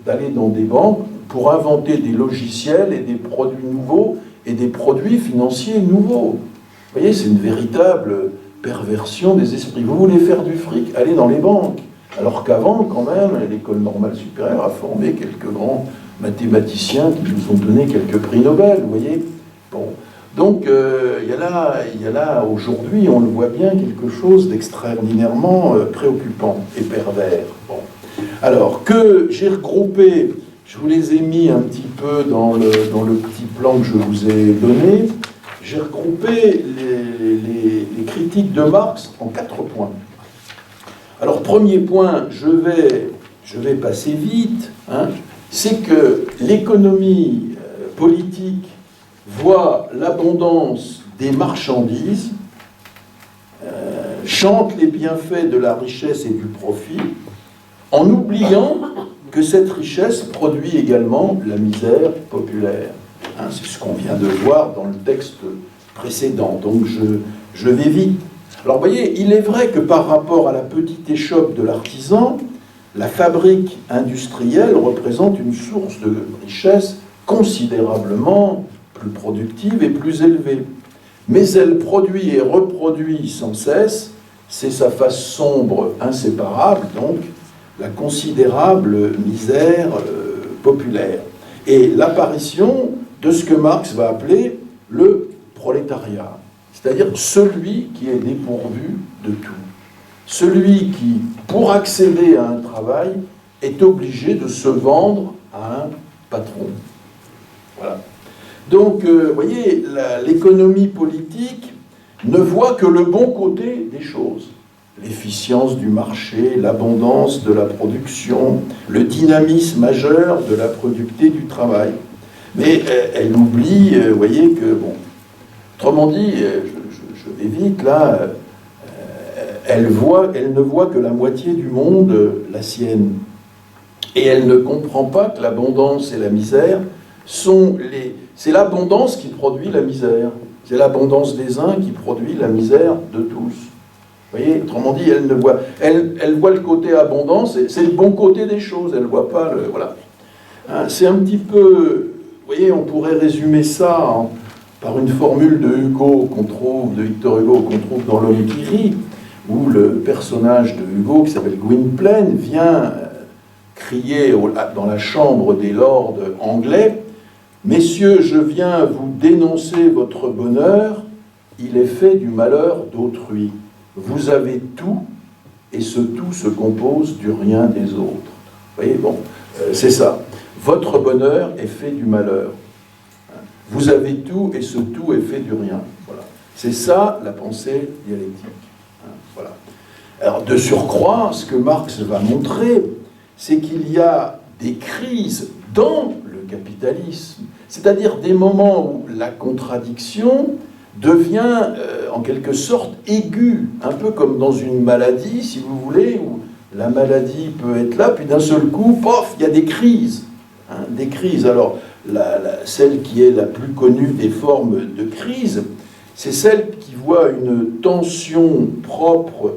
d'aller dans des banques pour inventer des logiciels et des produits nouveaux et des produits financiers nouveaux. Vous voyez, c'est une véritable perversion des esprits. Vous voulez faire du fric, allez dans les banques. Alors qu'avant, quand même, l'école normale supérieure a formé quelques grands mathématiciens qui nous ont donné quelques prix Nobel, vous voyez. Bon. Donc, il y a là aujourd'hui, on le voit bien, quelque chose d'extraordinairement préoccupant et pervers. Bon. Alors, que j'ai regroupé, je vous les ai mis un petit peu dans le petit plan que je vous ai donné, j'ai regroupé les critiques de Marx en 4 points. Alors, premier point, je vais passer vite, hein, c'est que l'économie politique voit l'abondance des marchandises, chante les bienfaits de la richesse et du profit, en oubliant que cette richesse produit également la misère populaire. Hein, c'est ce qu'on vient de voir dans le texte précédent, donc je vais vite. Alors vous voyez, il est vrai que par rapport à la petite échoppe de l'artisan, la fabrique industrielle représente une source de richesse considérablement plus productive et plus élevée. Mais elle produit et reproduit sans cesse, c'est sa face sombre inséparable, donc la considérable misère populaire. Et l'apparition de ce que Marx va appeler le prolétariat, c'est-à-dire celui qui est dépourvu de tout. Celui qui, pour accéder à un travail, est obligé de se vendre à un patron. Voilà. Donc, vous voyez, l'économie politique ne voit que le bon côté des choses. L'efficience du marché, l'abondance de la production, le dynamisme majeur de la productivité du travail. Mais elle oublie, vous voyez, que, bon, autrement dit, je vais vite, là, elle ne voit que la moitié du monde, la sienne. Et elle ne comprend pas que l'abondance et la misère c'est l'abondance qui produit la misère. C'est l'abondance des uns qui produit la misère de tous. Vous voyez, autrement dit, elle voit le côté abondance, c'est le bon côté des choses, elle ne voit pas le... Voilà. Hein, c'est un petit peu... Vous voyez, on pourrait résumer ça par une formule de Victor Hugo, qu'on trouve dans L'Homme qui rit, où le personnage de Hugo, qui s'appelle Gwynplaine, vient crier dans la chambre des lords anglais « Messieurs, je viens vous dénoncer votre bonheur, il est fait du malheur d'autrui. Vous avez tout, et ce tout se compose du rien des autres. » Vous voyez, bon, c'est ça. Votre bonheur est fait du malheur. Vous avez tout, et ce tout est fait du rien. Voilà. C'est ça, la pensée dialectique. Voilà. Alors, de surcroît, ce que Marx va montrer, c'est qu'il y a des crises dans le capitalisme, c'est-à-dire des moments où la contradiction devient en quelque sorte aiguë, un peu comme dans une maladie, si vous voulez, où la maladie peut être là, puis d'un seul coup, pof, il y a des crises. Hein, des crises. Alors, celle qui est la plus connue des formes de crise, c'est celle qui voit une tension propre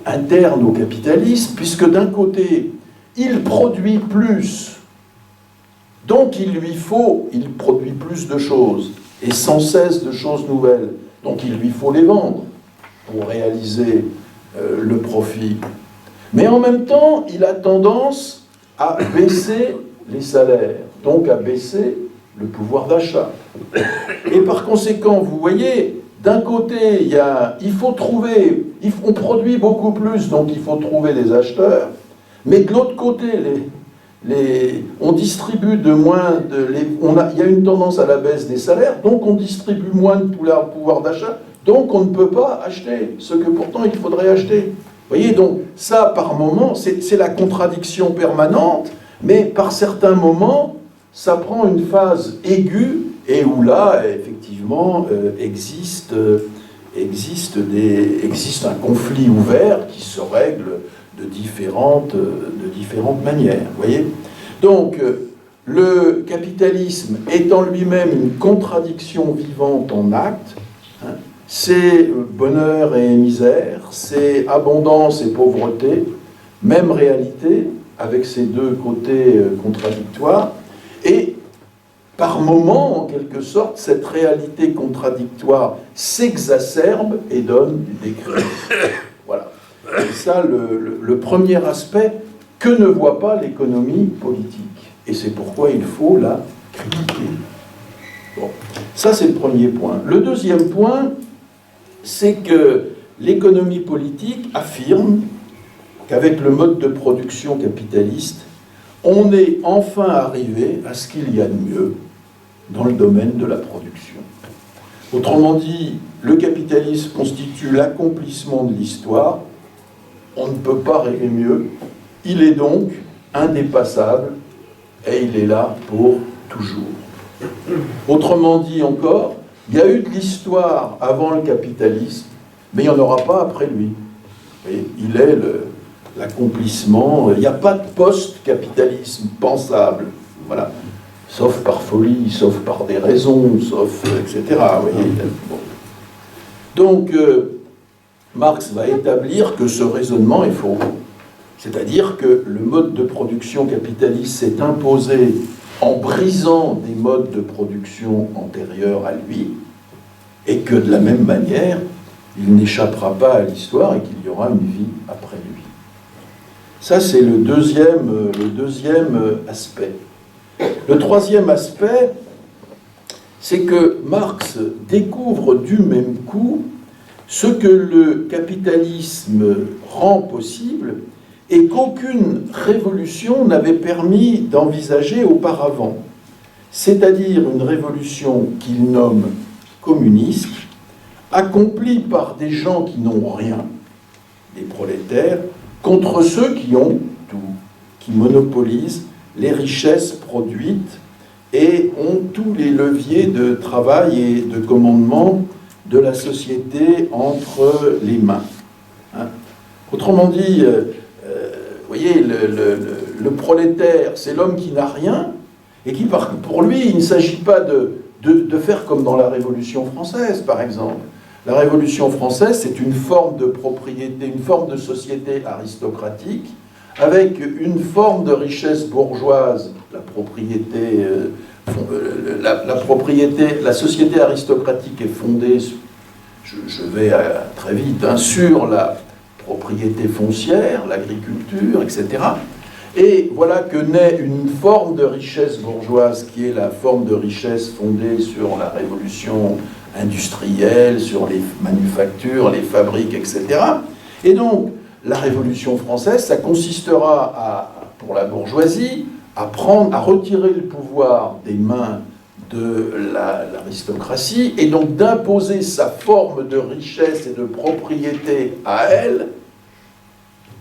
interne au capitalisme, puisque d'un côté, il produit plus, donc il produit plus de choses, et sans cesse de choses nouvelles, donc il lui faut les vendre pour réaliser le profit. Mais en même temps, il a tendance à baisser les salaires, donc à baisser le pouvoir d'achat. Et par conséquent, vous voyez, d'un côté, on produit beaucoup plus, donc il faut trouver des acheteurs, mais de l'autre côté, on distribue il y a une tendance à la baisse des salaires, donc on distribue moins de pouvoir d'achat, donc on ne peut pas acheter ce que pourtant il faudrait acheter. Vous voyez, donc ça, par moment, c'est la contradiction permanente, mais par certains moments, ça prend une phase aiguë, et où là, effectivement, existe un conflit ouvert qui se règle différentes manières. Vous voyez ? Donc, le capitalisme est en lui-même une contradiction vivante en acte. Hein, c'est bonheur et misère, c'est abondance et pauvreté, même réalité, avec ces deux côtés contradictoires. Et par moments, en quelque sorte, cette réalité contradictoire s'exacerbe et donne des décrets. Voilà. C'est ça le premier aspect que ne voit pas l'économie politique. Et c'est pourquoi il faut la critiquer. Bon, ça c'est le premier point. Le deuxième point, c'est que l'économie politique affirme qu'avec le mode de production capitaliste, on est enfin arrivé à ce qu'il y a de mieux dans le domaine de la production. Autrement dit, le capitalisme constitue l'accomplissement de l'histoire. On ne peut pas rêver mieux. Il est donc indépassable et il est là pour toujours. Autrement dit encore, il y a eu de l'histoire avant le capitalisme, mais il n'y en aura pas après lui. Et il est l'accomplissement. Il n'y a pas de post-capitalisme pensable. Voilà. Sauf par folie, sauf par des raisons, sauf etc. Vous voyez. Bon. Donc, Marx va établir que ce raisonnement est faux. C'est-à-dire que le mode de production capitaliste s'est imposé en brisant des modes de production antérieurs à lui, et que de la même manière, il n'échappera pas à l'histoire et qu'il y aura une vie après lui. Ça, c'est le deuxième aspect. Le troisième aspect, c'est que Marx découvre du même coup ce que le capitalisme rend possible et qu'aucune révolution n'avait permis d'envisager auparavant, c'est-à-dire une révolution qu'il nomme communiste, accomplie par des gens qui n'ont rien, des prolétaires, contre ceux qui ont tout, qui monopolisent les richesses produites et ont tous les leviers de travail et de commandement de la société entre les mains. Hein ? Autrement dit, vous voyez, le prolétaire, c'est l'homme qui n'a rien, et qui, pour lui, il ne s'agit pas de faire comme dans la Révolution française, par exemple. La Révolution française, c'est une forme de propriété, une forme de société aristocratique, avec une forme de richesse bourgeoise, la propriété, la société aristocratique est fondée, je vais très vite, hein, sur la propriété foncière, l'agriculture, etc. Et voilà que naît une forme de richesse bourgeoise qui est la forme de richesse fondée sur la révolution industrielle, sur les manufactures, les fabriques, etc. Et donc, la Révolution française, ça consistera pour la bourgeoisie à retirer le pouvoir des mains de l'aristocratie et donc d'imposer sa forme de richesse et de propriété à elle,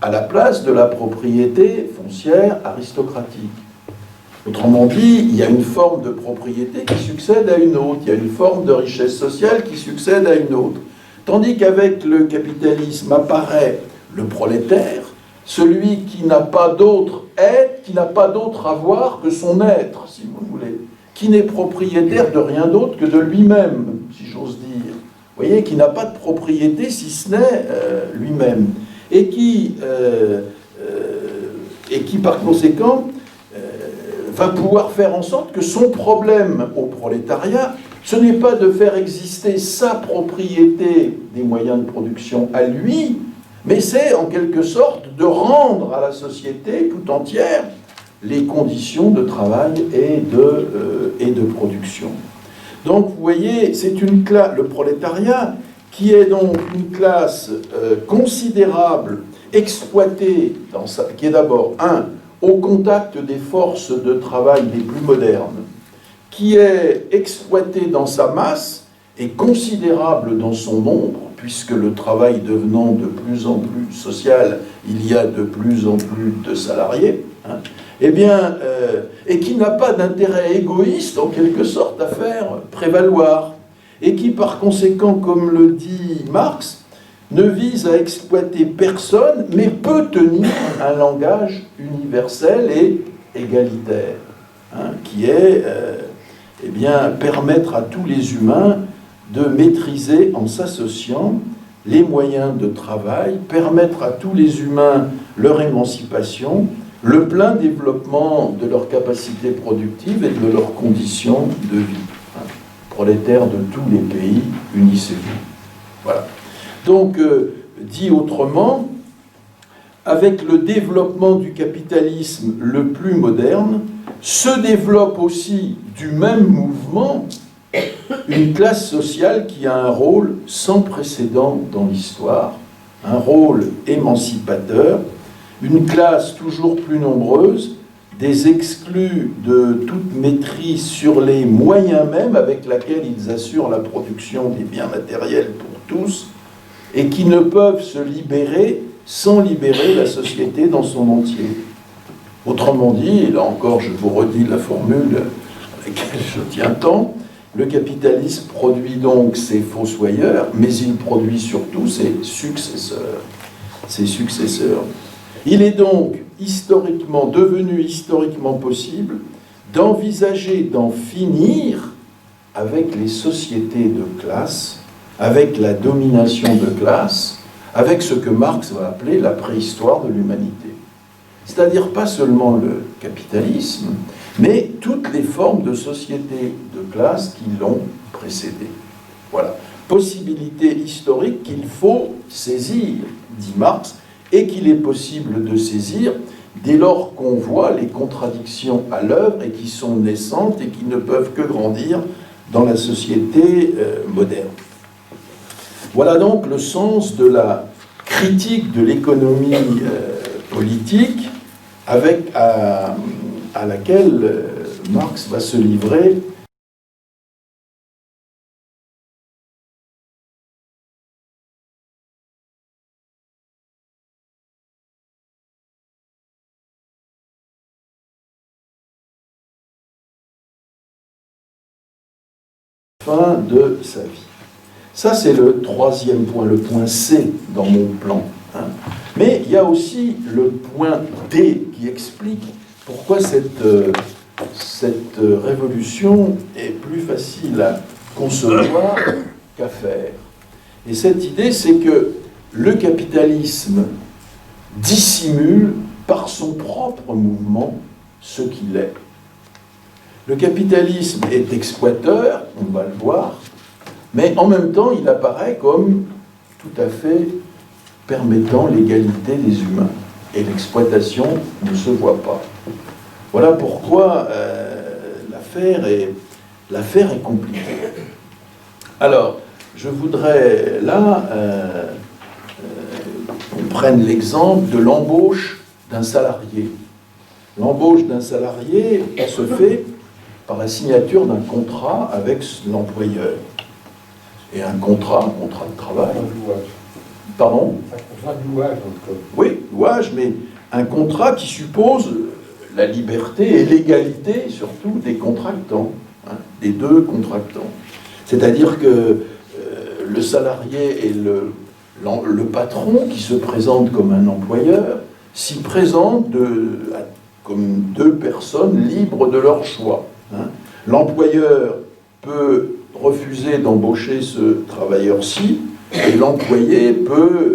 à la place de la propriété foncière aristocratique. Autrement dit, il y a une forme de propriété qui succède à une autre, il y a une forme de richesse sociale qui succède à une autre. Tandis qu'avec le capitalisme apparaît le prolétaire, celui qui n'a pas d'autre être, qui n'a pas d'autre avoir que son être, si vous voulez, qui n'est propriétaire de rien d'autre que de lui-même, si j'ose dire. Vous voyez, qui n'a pas de propriété si ce n'est lui-même. Et qui, par conséquent, va pouvoir faire en sorte que son problème au prolétariat, ce n'est pas de faire exister sa propriété des moyens de production à lui, mais c'est en quelque sorte de rendre à la société tout entière les conditions de travail et de production. Donc vous voyez, c'est le prolétariat qui est donc une classe considérable, exploitée, qui est d'abord, au contact des forces de travail les plus modernes, qui est exploitée dans sa masse et considérable dans son nombre, puisque le travail devenant de plus en plus social, il y a de plus en plus de salariés, hein, et qui n'a pas d'intérêt égoïste, en quelque sorte, à faire prévaloir, et qui, par conséquent, comme le dit Marx, ne vise à exploiter personne, mais peut tenir un langage universel et égalitaire, hein, qui est eh bien, permettre à tous les humains de maîtriser, en s'associant, les moyens de travail, permettre à tous les humains leur émancipation, le plein développement de leurs capacités productives et de leurs conditions de vie. Hein. Prolétaires de tous les pays, unissez-vous. Voilà. Donc, dit autrement, avec le développement du capitalisme le plus moderne, se développe aussi du même mouvement une classe sociale qui a un rôle sans précédent dans l'histoire, un rôle émancipateur, une classe toujours plus nombreuse, des exclus de toute maîtrise sur les moyens même avec lesquels ils assurent la production des biens matériels pour tous, et qui ne peuvent se libérer sans libérer la société dans son entier. Autrement dit, et là encore je vous redis la formule à laquelle je tiens tant, le capitalisme produit donc ses fossoyeurs, mais il produit surtout ses successeurs. Ses successeurs. Il est donc devenu historiquement possible d'envisager d'en finir avec les sociétés de classe, avec la domination de classe, avec ce que Marx va appeler la préhistoire de l'humanité. C'est-à-dire pas seulement le capitalisme, mais toutes les formes de société de classe qui l'ont précédé. Voilà. Possibilité historique qu'il faut saisir, dit Marx, et qu'il est possible de saisir dès lors qu'on voit les contradictions à l'œuvre et qui sont naissantes et qui ne peuvent que grandir dans la société moderne. Voilà donc le sens de la critique de l'économie politique à laquelle Marx va se livrer. Fin de sa vie. Ça, c'est le troisième point, le point C dans mon plan. Hein. Mais il y a aussi le point D qui explique pourquoi cette révolution est plus facile à concevoir qu'à faire. Et cette idée, c'est que le capitalisme dissimule par son propre mouvement ce qu'il est. Le capitalisme est exploiteur, on va le voir, mais en même temps, il apparaît comme tout à fait permettant l'égalité des humains. Et l'exploitation ne se voit pas. Voilà pourquoi l'affaire est compliquée. Alors, je voudrais là qu'on prenne l'exemple de l'embauche d'un salarié. L'embauche d'un salarié se fait par la signature d'un contrat avec l'employeur. Et un contrat de travail. Pardon ? Un contrat de louage, en tout cas. Oui, louage, mais un contrat qui suppose la liberté et l'égalité, surtout, des contractants, hein, des deux contractants. C'est-à-dire que le salarié et le patron, qui se présentent comme un employeur, s'y présentent comme deux personnes libres de leur choix. Hein. L'employeur peut refuser d'embaucher ce travailleur-ci, et l'employé peut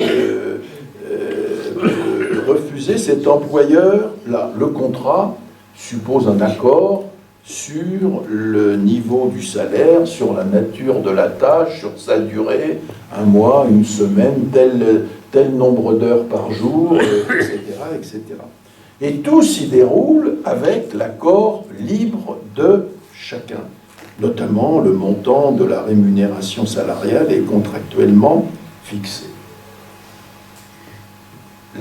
refuser cet employeur-là. Le contrat suppose un accord sur le niveau du salaire, sur la nature de la tâche, sur sa durée, un mois, une semaine, tel nombre d'heures par jour, etc., etc. Et tout s'y déroule avec l'accord libre de chacun. Notamment, le montant de la rémunération salariale est contractuellement fixé.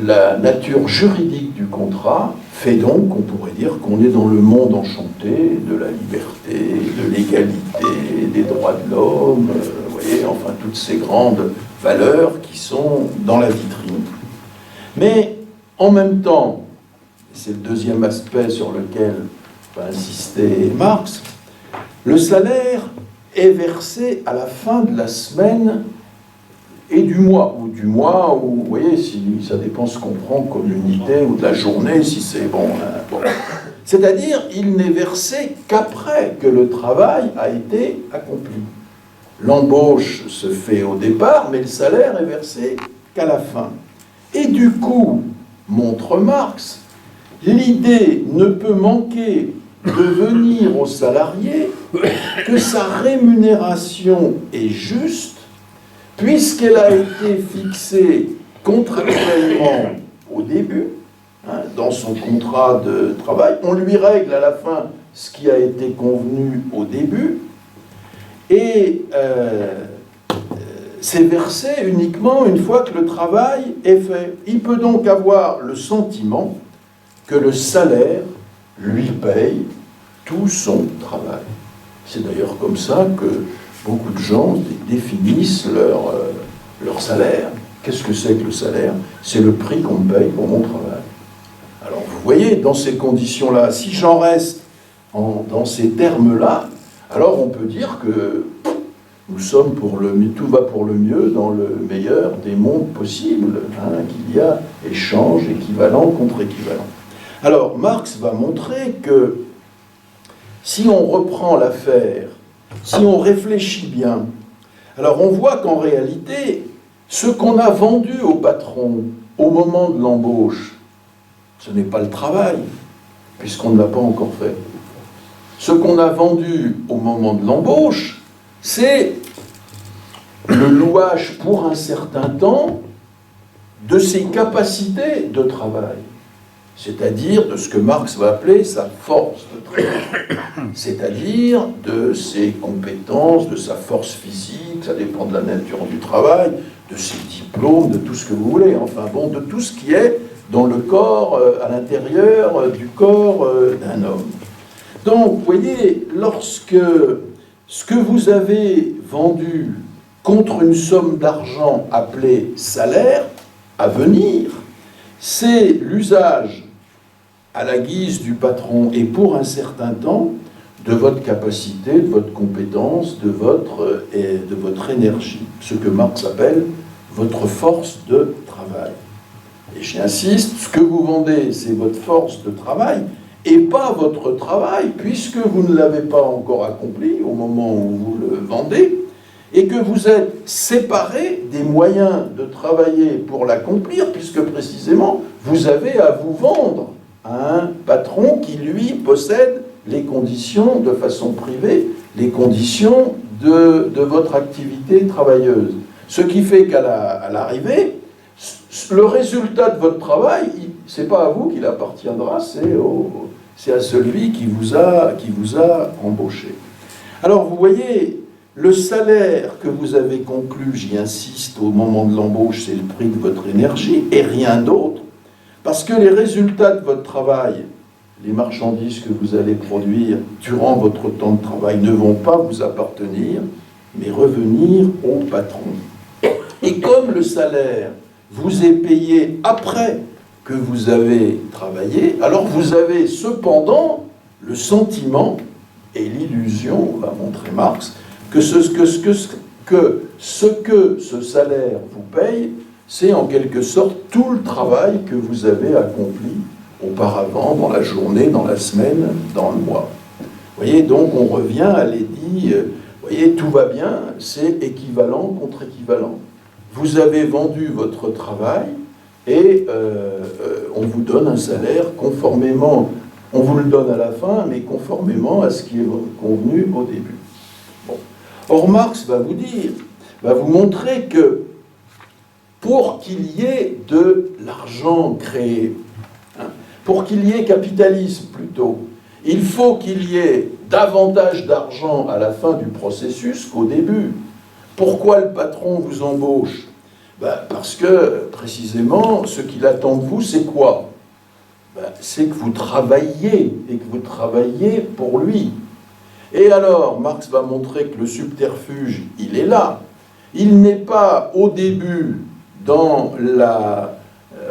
La nature juridique du contrat fait donc, on pourrait dire, qu'on est dans le monde enchanté de la liberté, de l'égalité, des droits de l'homme, vous voyez, enfin, toutes ces grandes valeurs qui sont dans la vitrine. Mais, en même temps, c'est le deuxième aspect sur lequel va insister Marx, le salaire est versé à la fin de la semaine et du mois, ou vous voyez, si ça dépend ce qu'on prend comme unité, ou de la journée, si c'est bon. C'est-à-dire, il n'est versé qu'après que le travail a été accompli. L'embauche se fait au départ, mais le salaire est versé qu'à la fin. Et du coup, montre Marx, l'idée ne peut manquer de venir au salarié que sa rémunération est juste, puisqu'elle a été fixée contractuellement au début, dans son contrat de travail. On lui règle à la fin ce qui a été convenu au début, et c'est versé uniquement une fois que le travail est fait. Il peut donc avoir le sentiment que le salaire lui paye tout son travail. C'est d'ailleurs comme ça que beaucoup de gens définissent leur salaire. Qu'est-ce que c'est que le salaire? C'est le prix qu'on me paye pour mon travail. Alors vous voyez, dans ces conditions-là, si j'en reste dans ces termes-là, alors on peut dire que nous sommes tout va pour le mieux dans le meilleur des mondes possibles, qu'il y a échange équivalent contre équivalent. Alors Marx va montrer que si on reprend l'affaire, si on réfléchit bien, alors on voit qu'en réalité, ce qu'on a vendu au patron au moment de l'embauche, ce n'est pas le travail, puisqu'on ne l'a pas encore fait. Ce qu'on a vendu au moment de l'embauche, c'est le louage pour un certain temps de ses capacités de travail, c'est-à-dire de ce que Marx va appeler sa force de travail, c'est-à-dire de ses compétences, de sa force physique, ça dépend de la nature du travail, de ses diplômes, de tout ce que vous voulez, enfin bon, de tout ce qui est dans le corps, à l'intérieur du corps d'un homme. Donc, vous voyez, lorsque ce que vous avez vendu contre une somme d'argent appelée salaire, à venir, c'est l'usage à la guise du patron et pour un certain temps de votre capacité, de votre compétence, de votre énergie, ce que Marx appelle votre force de travail. Et j'insiste, ce que vous vendez, c'est votre force de travail, et pas votre travail, puisque vous ne l'avez pas encore accompli au moment où vous le vendez, et que vous êtes séparé des moyens de travailler pour l'accomplir, puisque précisément, vous avez à vous vendre à un patron qui, lui, possède les conditions, de façon privée, les conditions de votre activité travailleuse. Ce qui fait qu'à l'arrivée, le résultat de votre travail, c'est pas à vous qu'il appartiendra, c'est à celui qui vous a embauché. Alors vous voyez, le salaire que vous avez conclu, j'y insiste, au moment de l'embauche, c'est le prix de votre énergie et rien d'autre, parce que les résultats de votre travail, les marchandises que vous allez produire durant votre temps de travail ne vont pas vous appartenir, mais revenir au patron. Et comme le salaire vous est payé après que vous avez travaillé, alors vous avez cependant le sentiment et l'illusion, va montrer Marx, que ce que ce salaire vous paye, c'est en quelque sorte tout le travail que vous avez accompli auparavant, dans la journée, dans la semaine, dans le mois. Vous voyez, donc on revient à l'édit, vous voyez, tout va bien, c'est équivalent contre équivalent. Vous avez vendu votre travail et on vous donne un salaire conformément, on vous le donne à la fin, mais conformément à ce qui est convenu au début. Bon. Or, Marx va vous montrer que pour qu'il y ait de l'argent créé, pour qu'il y ait capitalisme plutôt, il faut qu'il y ait davantage d'argent à la fin du processus qu'au début. Pourquoi le patron vous embauche? Parce que, précisément, ce qu'il attend de vous, c'est quoi? C'est que vous travailliez, et que vous travailliez pour lui. Et alors, Marx va montrer que le subterfuge, il est là. Il n'est pas au début,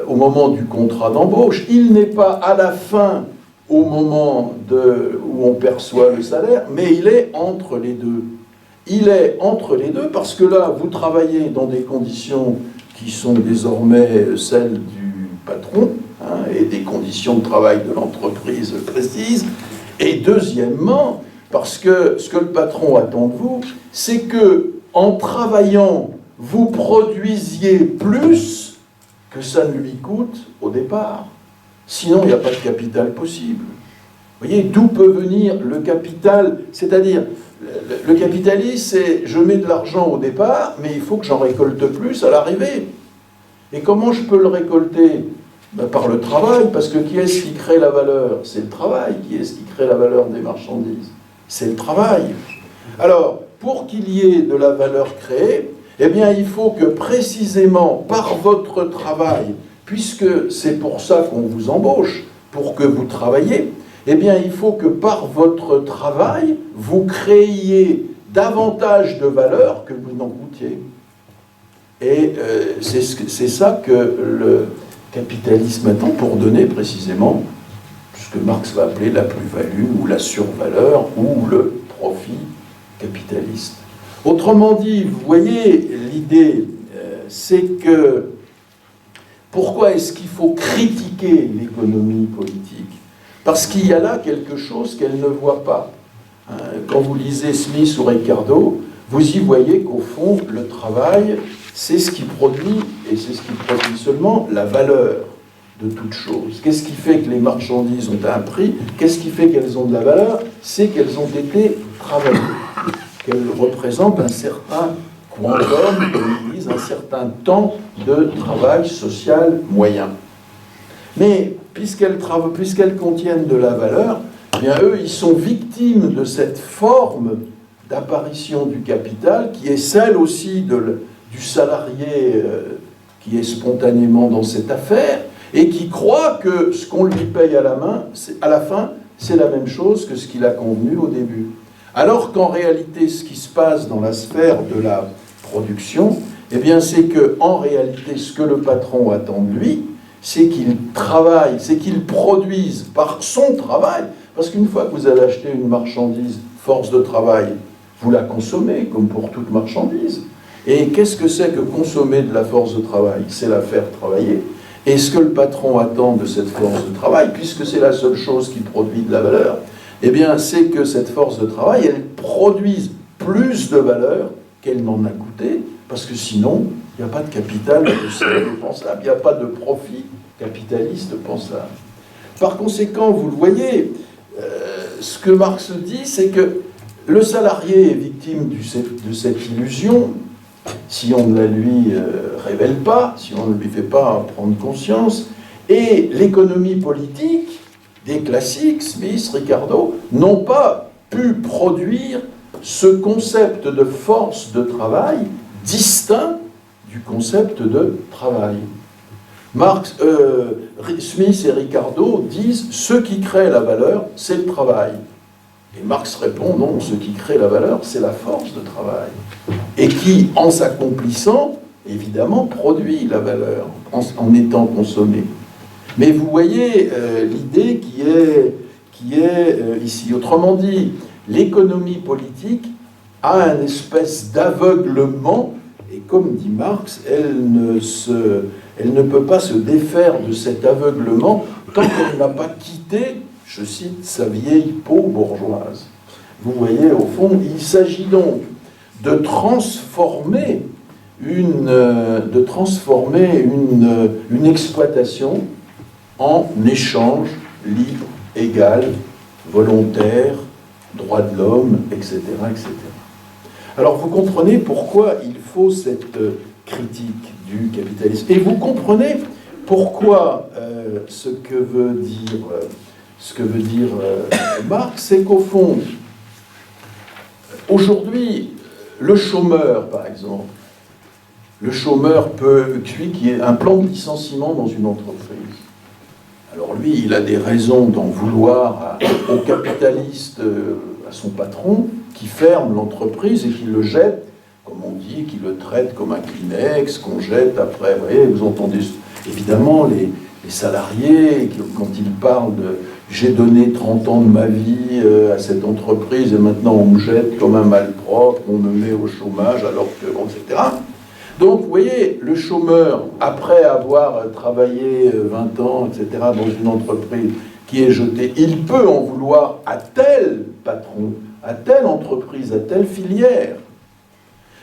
au moment du contrat d'embauche, il n'est pas à la fin, au moment où on perçoit le salaire, mais il est entre les deux. il est entre les deux, parce que là, vous travaillez dans des conditions qui sont désormais celles du patron, hein, et des conditions de travail de l'entreprise précises. Et deuxièmement, parce que ce que le patron attend de vous, c'est que, en travaillant, vous produisiez plus que ça ne lui coûte au départ. Sinon, il n'y a pas de capital possible. Vous voyez, d'où peut venir le capital? C'est-à-dire, le capitalisme, c'est je mets de l'argent au départ, mais il faut que j'en récolte plus à l'arrivée. Et comment je peux le récolter? Ben, par le travail, parce que qui est-ce qui crée la valeur? C'est le travail. Qui est-ce qui crée la valeur des marchandises? C'est le travail. Alors, pour qu'il y ait de la valeur créée, eh bien, il faut que précisément par votre travail, puisque c'est pour ça qu'on vous embauche, pour que vous travaillez, eh bien, il faut que par votre travail, vous créiez davantage de valeur que vous n'en coûtiez. Et c'est ça que le capitalisme attend pour donner précisément ce que Marx va appeler la plus-value ou la survaleur ou le profit capitaliste. Autrement dit, vous voyez, l'idée, c'est que pourquoi est-ce qu'il faut critiquer l'économie politique? Parce qu'il y a là quelque chose qu'elle ne voit pas. Quand vous lisez Smith ou Ricardo, vous y voyez qu'au fond, le travail, c'est ce qui produit, et c'est ce qui produit seulement la valeur de toute chose. Qu'est-ce qui fait que les marchandises ont un prix? Qu'est-ce qui fait qu'elles ont de la valeur? C'est qu'elles ont été travaillées, qu'elles représentent un certain quantum, comme ils disent, un certain temps de travail social moyen. Mais puisqu'elles contiennent de la valeur, eh bien eux, ils sont victimes de cette forme d'apparition du capital qui est celle aussi du salarié qui est spontanément dans cette affaire et qui croit que ce qu'on lui paye à la fin, c'est la même chose que ce qu'il a convenu au début. Alors qu'en réalité, ce qui se passe dans la sphère de la production, eh bien, c'est qu'en réalité, ce que le patron attend de lui, c'est qu'il travaille, c'est qu'il produise par son travail, parce qu'une fois que vous avez acheté une marchandise, force de travail, vous la consommez, comme pour toute marchandise. Et qu'est-ce que c'est que consommer de la force de travail? C'est la faire travailler. Et ce que le patron attend de cette force de travail, puisque c'est la seule chose qui produit de la valeur, eh bien, c'est que cette force de travail, elle produise plus de valeur qu'elle n'en a coûté, parce que sinon, il n'y a pas de capital pensable, il n'y a pas de profit capitaliste pensable. Par conséquent, vous le voyez, ce que Marx dit, c'est que le salarié est victime de cette illusion, si on ne la lui révèle pas, si on ne lui fait pas prendre conscience, et l'économie politique des classiques, Smith, Ricardo, n'ont pas pu produire ce concept de force de travail distinct du concept de travail. Smith et Ricardo disent « ce qui crée la valeur, c'est le travail ». Et Marx répond « non, ce qui crée la valeur, c'est la force de travail ». Et qui, en s'accomplissant, évidemment, produit la valeur en étant consommée. Mais vous voyez l'idée qui est ici. Autrement dit, l'économie politique a une espèce d'aveuglement, et comme dit Marx, elle ne peut pas se défaire de cet aveuglement tant qu'elle n'a pas quitté, je cite, sa vieille peau bourgeoise. Vous voyez, au fond, il s'agit donc de transformer une exploitation en échange libre, égal, volontaire, droit de l'homme, etc., etc. Alors vous comprenez pourquoi il faut cette critique du capitalisme. Et vous comprenez pourquoi ce que veut dire Marx, c'est qu'au fond, aujourd'hui, le chômeur, par exemple, le chômeur qui est un plan de licenciement dans une entreprise. Alors lui, il a des raisons d'en vouloir au capitaliste, à son patron, qui ferme l'entreprise et qui le jette, comme on dit, qui le traite comme un Kleenex, qu'on jette après. Vous voyez, vous entendez évidemment les salariés, quand ils parlent j'ai donné 30 ans de ma vie à cette entreprise et maintenant on me jette comme un malpropre, on me met au chômage alors que, bon, etc. Donc, vous voyez, le chômeur, après avoir travaillé 20 ans, etc., dans une entreprise qui est jetée, il peut en vouloir à tel patron, à telle entreprise, à telle filière.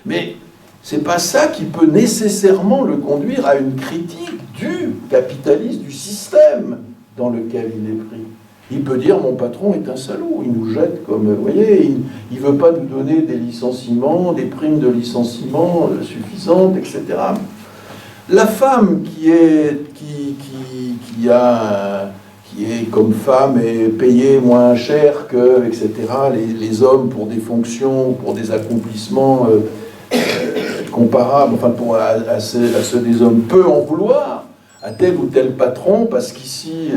Mais c'est pas ça qui peut nécessairement le conduire à une critique du capitalisme, du système dans lequel il est pris. Il peut dire, mon patron est un salaud, il nous jette comme, vous voyez, il ne veut pas nous donner des licenciements, des primes de licenciement suffisantes, etc. La femme qui est comme femme est payée moins cher que, etc., les hommes pour des fonctions, pour des accomplissements comparables, enfin à ceux des hommes, peut en vouloir à tel ou tel patron, parce qu'ici,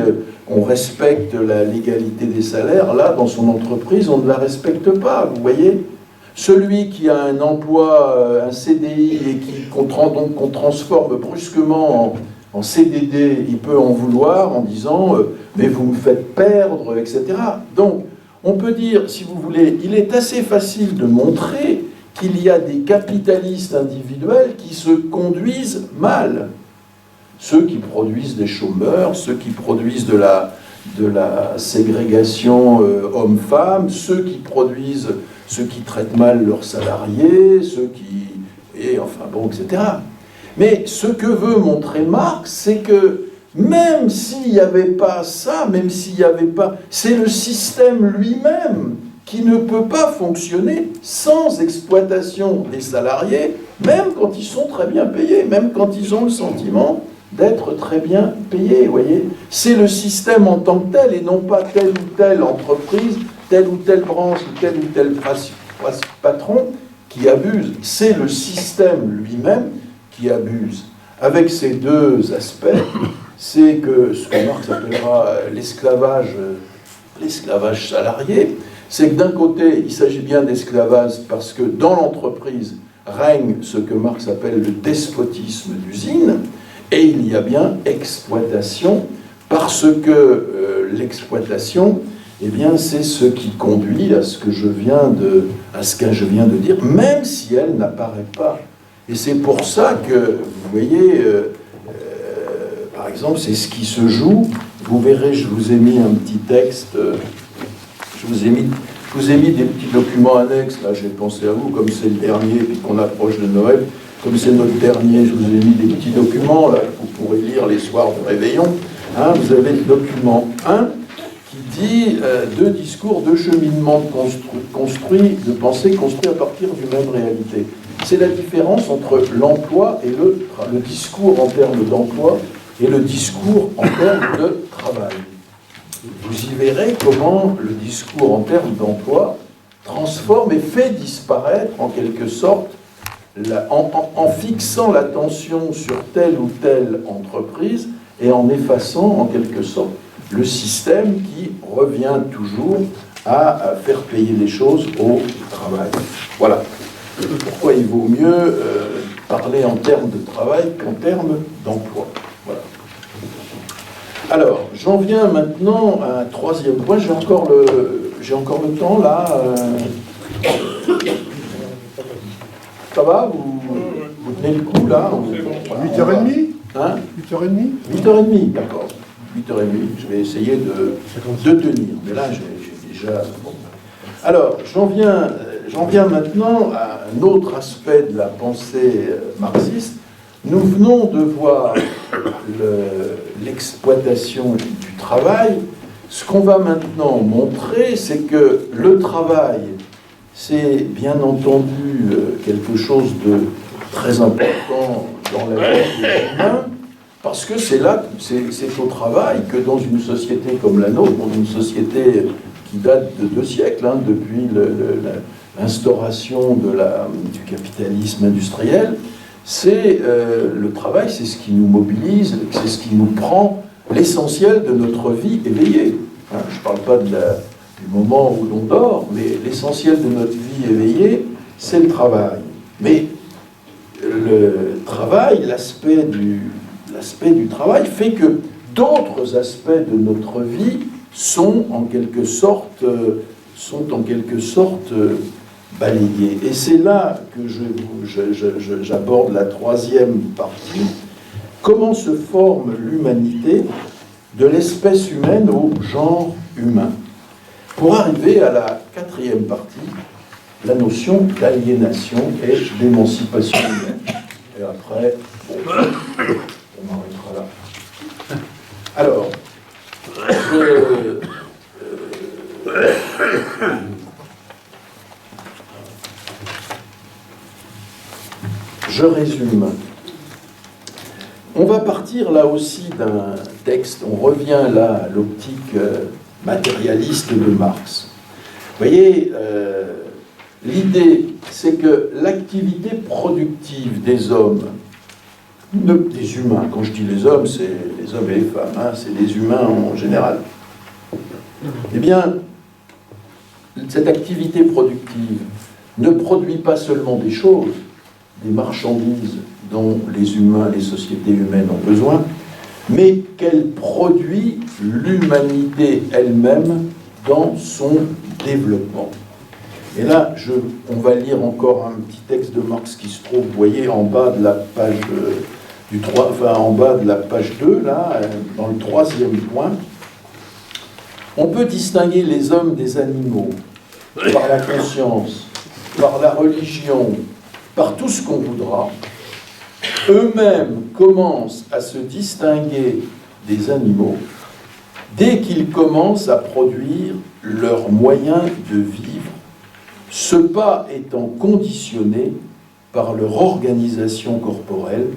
on respecte la légalité des salaires. Là, dans son entreprise, on ne la respecte pas, vous voyez. Celui qui a un emploi, un CDI, et qu'on transforme brusquement en CDD, il peut en vouloir en disant « mais vous me faites perdre », etc. Donc, on peut dire, si vous voulez, il est assez facile de montrer qu'il y a des capitalistes individuels qui se conduisent mal. Ceux qui produisent des chômeurs, ceux qui produisent de la ségrégation hommes-femmes, ceux qui traitent mal leurs salariés, etc. Mais ce que veut montrer Marx, c'est que même s'il n'y avait pas ça, c'est le système lui-même qui ne peut pas fonctionner sans exploitation des salariés, même quand ils sont très bien payés, même quand ils ont le sentiment d'être très bien payés, vous voyez. C'est le système en tant que tel, et non pas telle ou telle entreprise, telle ou telle branche, ou tel patron qui abuse. C'est le système lui-même qui abuse. Avec ces deux aspects, c'est que ce que Marx appellera l'esclavage salarié, c'est que d'un côté, il s'agit bien d'esclavage parce que dans l'entreprise règne ce que Marx appelle le despotisme d'usine, et il y a bien exploitation, parce que l'exploitation, eh bien, c'est ce qui conduit à ce que je viens de dire, même si elle n'apparaît pas. Et c'est pour ça que, vous voyez, par exemple, c'est ce qui se joue. Vous verrez, je vous ai mis un petit texte, je vous ai mis des petits documents annexes, là j'ai pensé à vous, comme c'est le dernier, puis qu'on approche de Noël. Comme c'est notre dernier, je vous ai mis des petits documents, là, que vous pourrez lire les soirs de réveillon. Hein, vous avez le document 1 qui dit deux discours, deux cheminements de pensée construits à partir d'une même réalité. C'est la différence entre l'emploi et le discours en termes d'emploi et le discours en termes de travail. Vous y verrez comment le discours en termes d'emploi transforme et fait disparaître en quelque sorte en fixant l'attention sur telle ou telle entreprise et en effaçant en quelque sorte le système qui revient toujours à faire payer les choses au travail. Voilà. Pourquoi il vaut mieux parler en termes de travail qu'en termes d'emploi. Voilà. Alors, j'en viens maintenant à un troisième point. J'ai encore le temps là. Ça va, vous tenez le coup, là? 8h30 Hein? 8h30 8h30, d'accord. 8h30, je vais essayer de tenir. Mais là, j'ai déjà... Bon. Alors, j'en viens maintenant à un autre aspect de la pensée marxiste. Nous venons de voir l'exploitation du travail. Ce qu'on va maintenant montrer, c'est que le travail, c'est bien entendu quelque chose de très important dans la vie des humains, parce que c'est au travail que dans une société comme la nôtre, dans une société qui date de 2 siècles, hein, depuis l'instauration du capitalisme industriel, le travail, c'est ce qui nous mobilise, c'est ce qui nous prend l'essentiel de notre vie éveillée. Hein, je ne parle pas du moment où l'on dort, mais l'essentiel de notre vie éveillée, c'est le travail. Mais le travail, l'aspect du travail fait que d'autres aspects de notre vie sont en quelque sorte balayés. Et c'est là que j'aborde la troisième partie. Comment se forme l'humanité de l'espèce humaine au genre humain? Pour arriver à la quatrième partie, la notion d'aliénation et d'émancipation humaine. Et après, on arrêtera là. Alors, je résume. On va partir là aussi d'un texte, on revient là à l'optique matérialiste de Marx. Vous voyez, l'idée, c'est que l'activité productive des hommes, des humains, quand je dis les hommes, c'est les hommes et les femmes, hein, c'est les humains en général. Eh bien, cette activité productive ne produit pas seulement des choses, des marchandises dont les humains, les sociétés humaines ont besoin, mais qu'elle produit l'humanité elle-même dans son développement. Et là, on va lire encore un petit texte de Marx qui se trouve, vous voyez, en bas de la page en bas de la page 2, là, dans le troisième point. On peut distinguer les hommes des animaux par la conscience, par la religion, par tout ce qu'on voudra. Eux-mêmes commencent à se distinguer des animaux dès qu'ils commencent à produire leurs moyens de vivre, ce pas étant conditionné par leur organisation corporelle.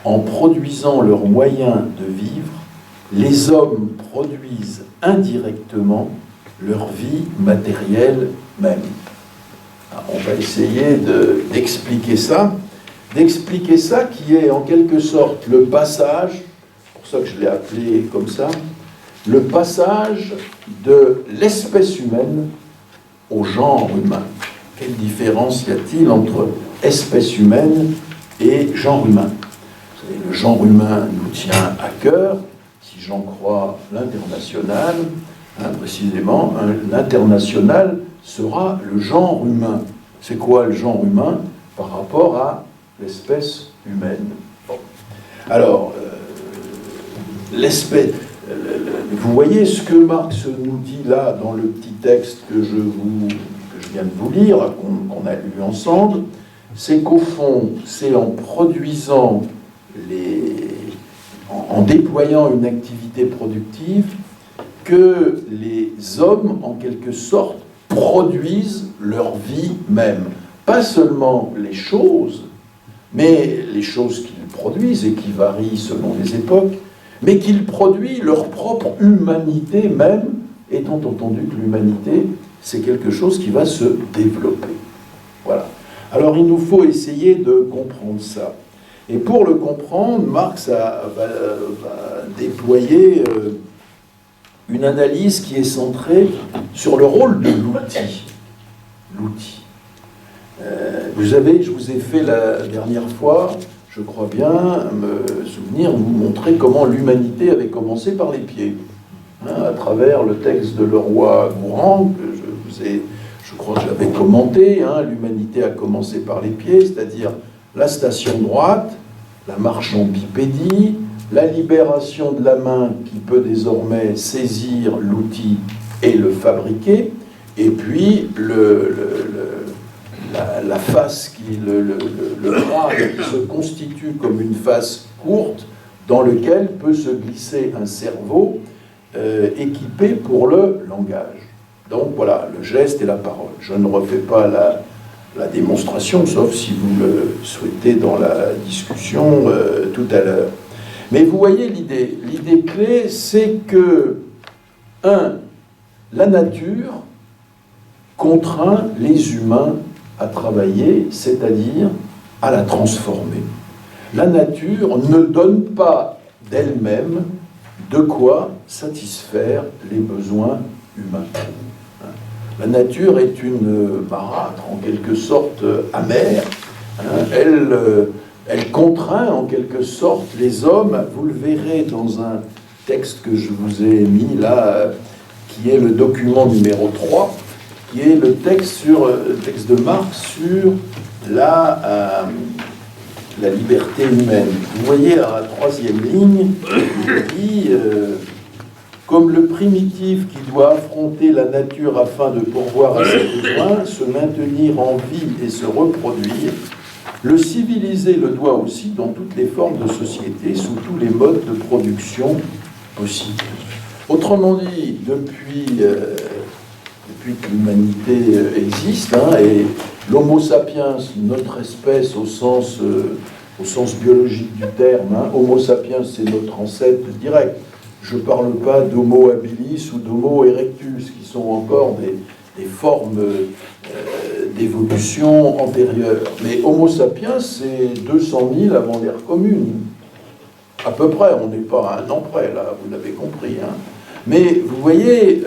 En produisant leurs moyens de vivre, les hommes produisent indirectement leur vie matérielle même. Alors, on va essayer d'expliquer ça qui est en quelque sorte le passage, c'est pour ça que je l'ai appelé comme ça, le passage de l'espèce humaine au genre humain. Quelle différence y a-t-il entre espèce humaine et genre humain? Vous savez, le genre humain nous tient à cœur, si j'en crois l'international, précisément, l'international sera le genre humain. C'est quoi le genre humain par rapport à l'espèce humaine? Bon. Alors, l'espèce... Vous voyez ce que Marx nous dit là dans le petit texte que je viens de vous lire, qu'on a lu ensemble, c'est qu'au fond, c'est en produisant en déployant une activité productive que les hommes, en quelque sorte, produisent leur vie même. Pas seulement les choses, mais les choses qu'ils produisent et qui varient selon les époques, mais qu'ils produisent leur propre humanité même, étant entendu que l'humanité, c'est quelque chose qui va se développer. Voilà. Alors il nous faut essayer de comprendre ça. Et pour le comprendre, Marx va déployer une analyse qui est centrée sur le rôle de l'outil. L'outil. Je vous ai fait la dernière fois, je crois bien me souvenir, vous montrer comment l'humanité avait commencé par les pieds. À travers le texte de Leroy-Gourhan, que je crois que j'avais commenté, l'humanité a commencé par les pieds, c'est-à-dire la station droite, la marche en bipédie, la libération de la main qui peut désormais saisir l'outil et le fabriquer, et puis la face, le bras qui se constitue comme une face courte dans lequel peut se glisser un cerveau équipé pour le langage. Donc voilà, le geste et la parole. Je ne refais pas la démonstration, sauf si vous le souhaitez dans la discussion tout à l'heure. Mais vous voyez l'idée. L'idée clé, c'est que, la nature contraint les humains à travailler, c'est-à-dire à la transformer. La nature ne donne pas d'elle-même de quoi satisfaire les besoins humains. La nature est une marâtre, en quelque sorte amère. Elle contraint en quelque sorte les hommes, vous le verrez dans un texte que je vous ai mis là, qui est le document numéro 3, qui est le texte de Marx sur la liberté humaine. Vous voyez à la troisième ligne, il dit comme le primitif qui doit affronter la nature afin de pourvoir à ses besoins, se maintenir en vie et se reproduire, le civilisé le doit aussi dans toutes les formes de société, sous tous les modes de production possibles. Autrement dit, depuis que l'humanité existe, et l'Homo sapiens, notre espèce au sens biologique du terme, Homo sapiens c'est notre ancêtre direct. Je ne parle pas d'Homo habilis ou d'Homo erectus, qui sont encore des formes d'évolution antérieure. Mais Homo sapiens, c'est 200 000 avant l'ère commune. À peu près, on n'est pas à un an près, là, vous l'avez compris. Mais vous voyez,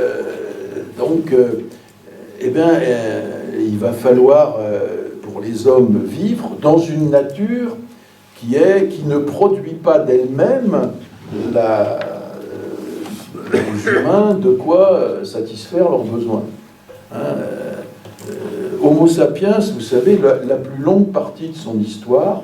il va falloir, pour les hommes, vivre dans une nature qui ne produit pas d'elle-même aux humains de quoi satisfaire leurs besoins. Homo sapiens, vous savez, la plus longue partie de son histoire,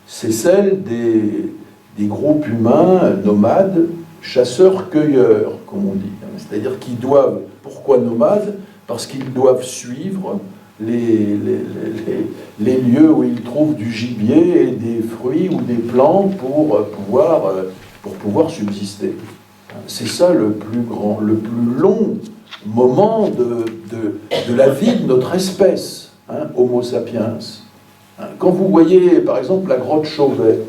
c'est celle des groupes humains nomades, chasseurs-cueilleurs, comme on dit. C'est-à-dire qu'ils doivent, pourquoi nomades? Parce qu'ils doivent suivre les lieux où ils trouvent du gibier et des fruits ou des plantes pour pouvoir subsister. C'est ça le plus long moment de la vie de notre espèce, Homo sapiens. Quand vous voyez, par exemple, la grotte Chauvet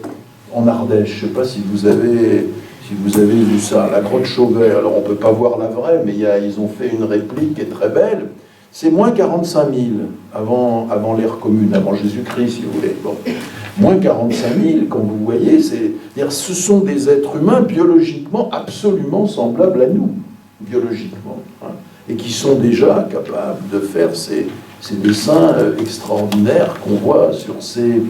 en Ardèche, je ne sais pas si vous avez vu ça, la grotte Chauvet, alors on ne peut pas voir la vraie, mais ils ont fait une réplique qui est très belle, c'est moins 45 000 avant l'ère commune, avant Jésus-Christ, si vous voulez. Bon. Moins 45 000, quand vous voyez, ce sont des êtres humains biologiquement absolument semblables à nous, biologiquement, et qui sont déjà capables de faire ces dessins extraordinaires qu'on voit sur ces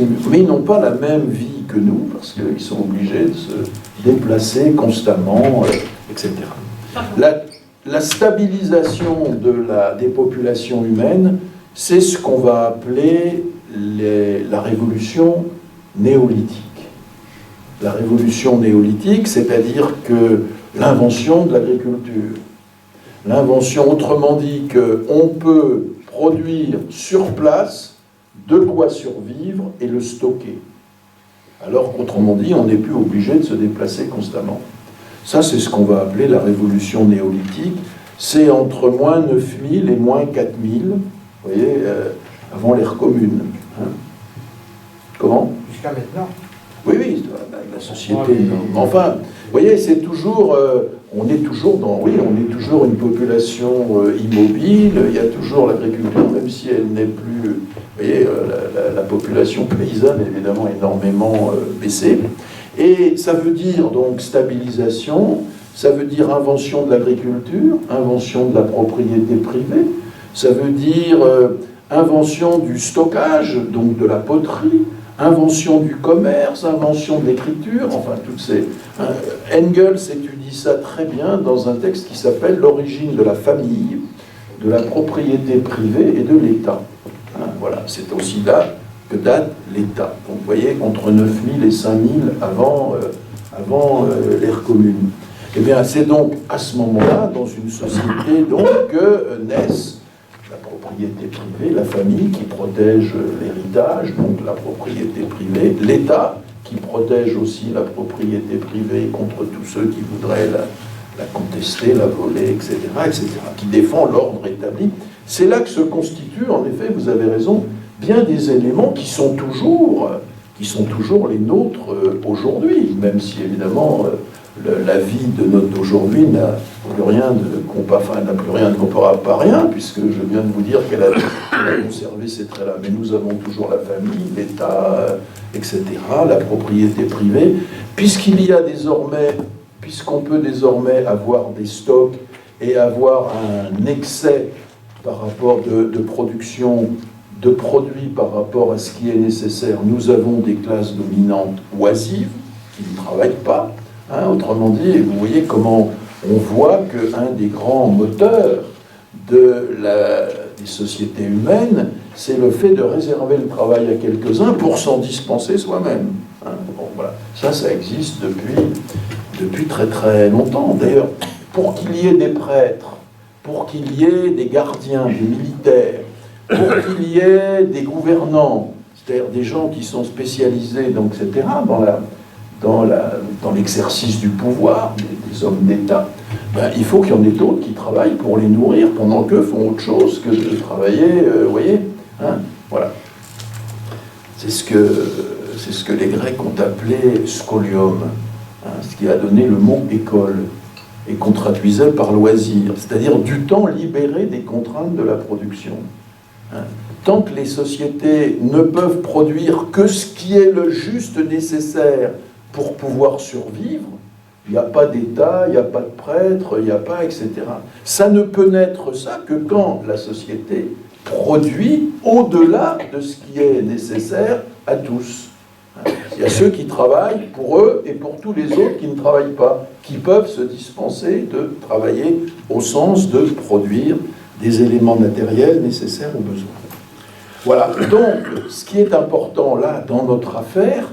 murs. Mais ils n'ont pas la même vie que nous, parce qu'ils sont obligés de se déplacer constamment, etc. La stabilisation des populations humaines, c'est ce qu'on va appeler la révolution néolithique. La révolution néolithique, c'est-à-dire que l'invention de l'agriculture. L'invention, autrement dit, qu'on peut produire sur place de quoi survivre et le stocker. Alors qu'autrement dit, on n'est plus obligé de se déplacer constamment. Ça, c'est ce qu'on va appeler la révolution néolithique. C'est entre moins 9000 et moins 4000, vous voyez, avant l'ère commune. Comment? Jusqu'à maintenant. Oui, la société. Enfin, vous voyez, c'est toujours, on est toujours une population immobile. Il y a toujours l'agriculture, même si elle n'est plus. Vous voyez, la population paysanne est évidemment énormément baissée. Et ça veut dire donc stabilisation, ça veut dire invention de l'agriculture, invention de la propriété privée, ça veut dire invention du stockage, donc de la poterie, invention du commerce, invention de l'écriture, enfin toutes ces... Engels étudie ça très bien dans un texte qui s'appelle « L'origine de la famille, de la propriété privée et de l'État ». Voilà, c'est aussi là que date l'État. Donc vous voyez, entre 9000 et 5000 avant l'ère commune. Eh bien, c'est donc à ce moment-là, dans une société, donc, que naissent la propriété privée, la famille qui protège l'héritage, donc la propriété privée, l'État qui protège aussi la propriété privée contre tous ceux qui voudraient la contester, la voler, etc., qui défend l'ordre établi. C'est là que se constituent, en effet, vous avez raison, bien des éléments qui sont toujours les nôtres aujourd'hui, même si évidemment la vie de notre aujourd'hui n'a plus rien de comparable à rien, puisque je viens de vous dire qu'elle a conservé ces traits-là. Mais nous avons toujours la famille, l'État, etc., la propriété privée, puisqu'on peut désormais avoir des stocks et avoir un excès par rapport de production de produits par rapport à ce qui est nécessaire. Nous avons des classes dominantes oisives qui ne travaillent pas. Autrement dit, vous voyez comment on voit qu'un des grands moteurs des sociétés humaines, c'est le fait de réserver le travail à quelques-uns pour s'en dispenser soi-même. Hein, bon, voilà. Ça existe depuis très très longtemps. D'ailleurs, pour qu'il y ait des prêtres, pour qu'il y ait des gardiens, des militaires, pour qu'il y ait des gouvernants, c'est-à-dire des gens qui sont spécialisés, donc, etc., dans l'exercice du pouvoir, des hommes d'État, il faut qu'il y en ait d'autres qui travaillent pour les nourrir pendant qu'eux font autre chose que de travailler, vous voyez, hein, voilà. C'est ce que les Grecs ont appelé scholium, hein, ce qui a donné le mot école, et qu'on traduisait par loisir, c'est-à-dire du temps libéré des contraintes de la production. Hein. Tant que les sociétés ne peuvent produire que ce qui est le juste nécessaire pour pouvoir survivre, il n'y a pas d'État, il n'y a pas de prêtre, il n'y a pas, etc. Ça ne peut naître ça que quand la société produit au-delà de ce qui est nécessaire à tous. Il y a ceux qui travaillent pour eux et pour tous les autres qui ne travaillent pas, qui peuvent se dispenser de travailler au sens de produire des éléments matériels nécessaires aux besoins. Voilà, donc ce qui est important là dans notre affaire,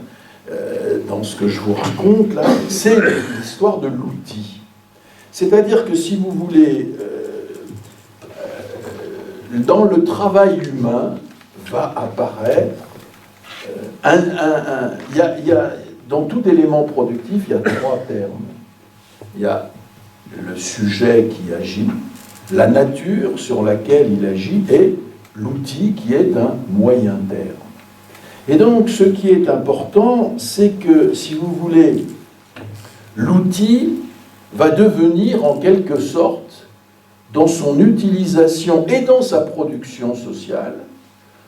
dans ce que je vous raconte là, c'est l'histoire de l'outil. C'est-à-dire que si vous voulez, dans le travail humain va apparaître dans tout élément productif, il y a trois termes. Il y a le sujet qui agit, la nature sur laquelle il agit et l'outil qui est un moyen terme. Et donc, ce qui est important, c'est que, si vous voulez, l'outil va devenir en quelque sorte, dans son utilisation et dans sa production sociale,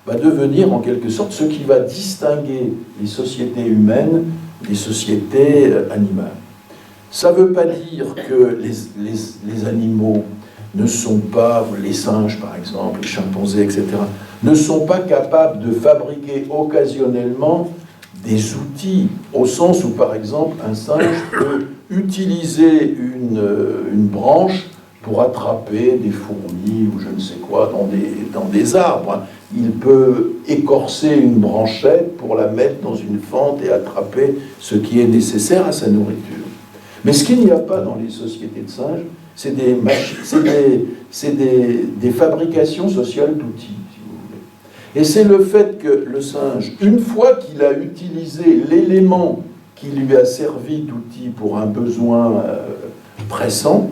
va devenir en quelque sorte ce qui va distinguer les sociétés humaines des sociétés animales. Ça ne veut pas dire que les animaux ne sont pas, les singes par exemple, les chimpanzés, etc., ne sont pas capables de fabriquer occasionnellement des outils, au sens où par exemple un singe peut utiliser une branche pour attraper des fourmis ou je ne sais quoi dans des arbres. Il peut écorcer une branchette pour la mettre dans une fente et attraper ce qui est nécessaire à sa nourriture. Mais ce qu'il n'y a pas dans les sociétés de singes, c'est des fabrications sociales d'outils, si vous voulez. Et c'est le fait que le singe, une fois qu'il a utilisé l'élément qui lui a servi d'outil pour un besoin pressant,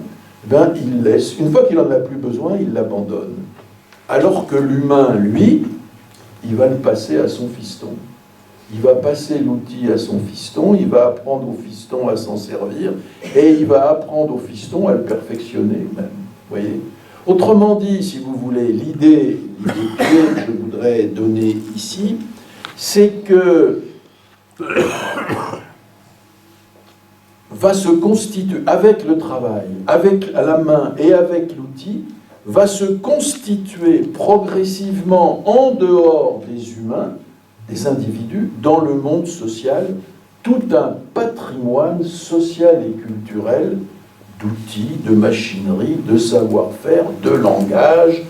il laisse. Une fois qu'il n'en a plus besoin, il l'abandonne. Alors que l'humain, lui, il va le passer à son fiston. Il va passer l'outil à son fiston, il va apprendre au fiston à s'en servir, et il va apprendre au fiston à le perfectionner même. Voyez ? Autrement dit, si vous voulez, l'idée clé que je voudrais donner ici, c'est que va se constituer, avec le travail, avec la main et avec l'outil, va se constituer progressivement en dehors des humains, des individus, dans le monde social, tout un patrimoine social et culturel d'outils, de machinerie, de savoir-faire, de langage,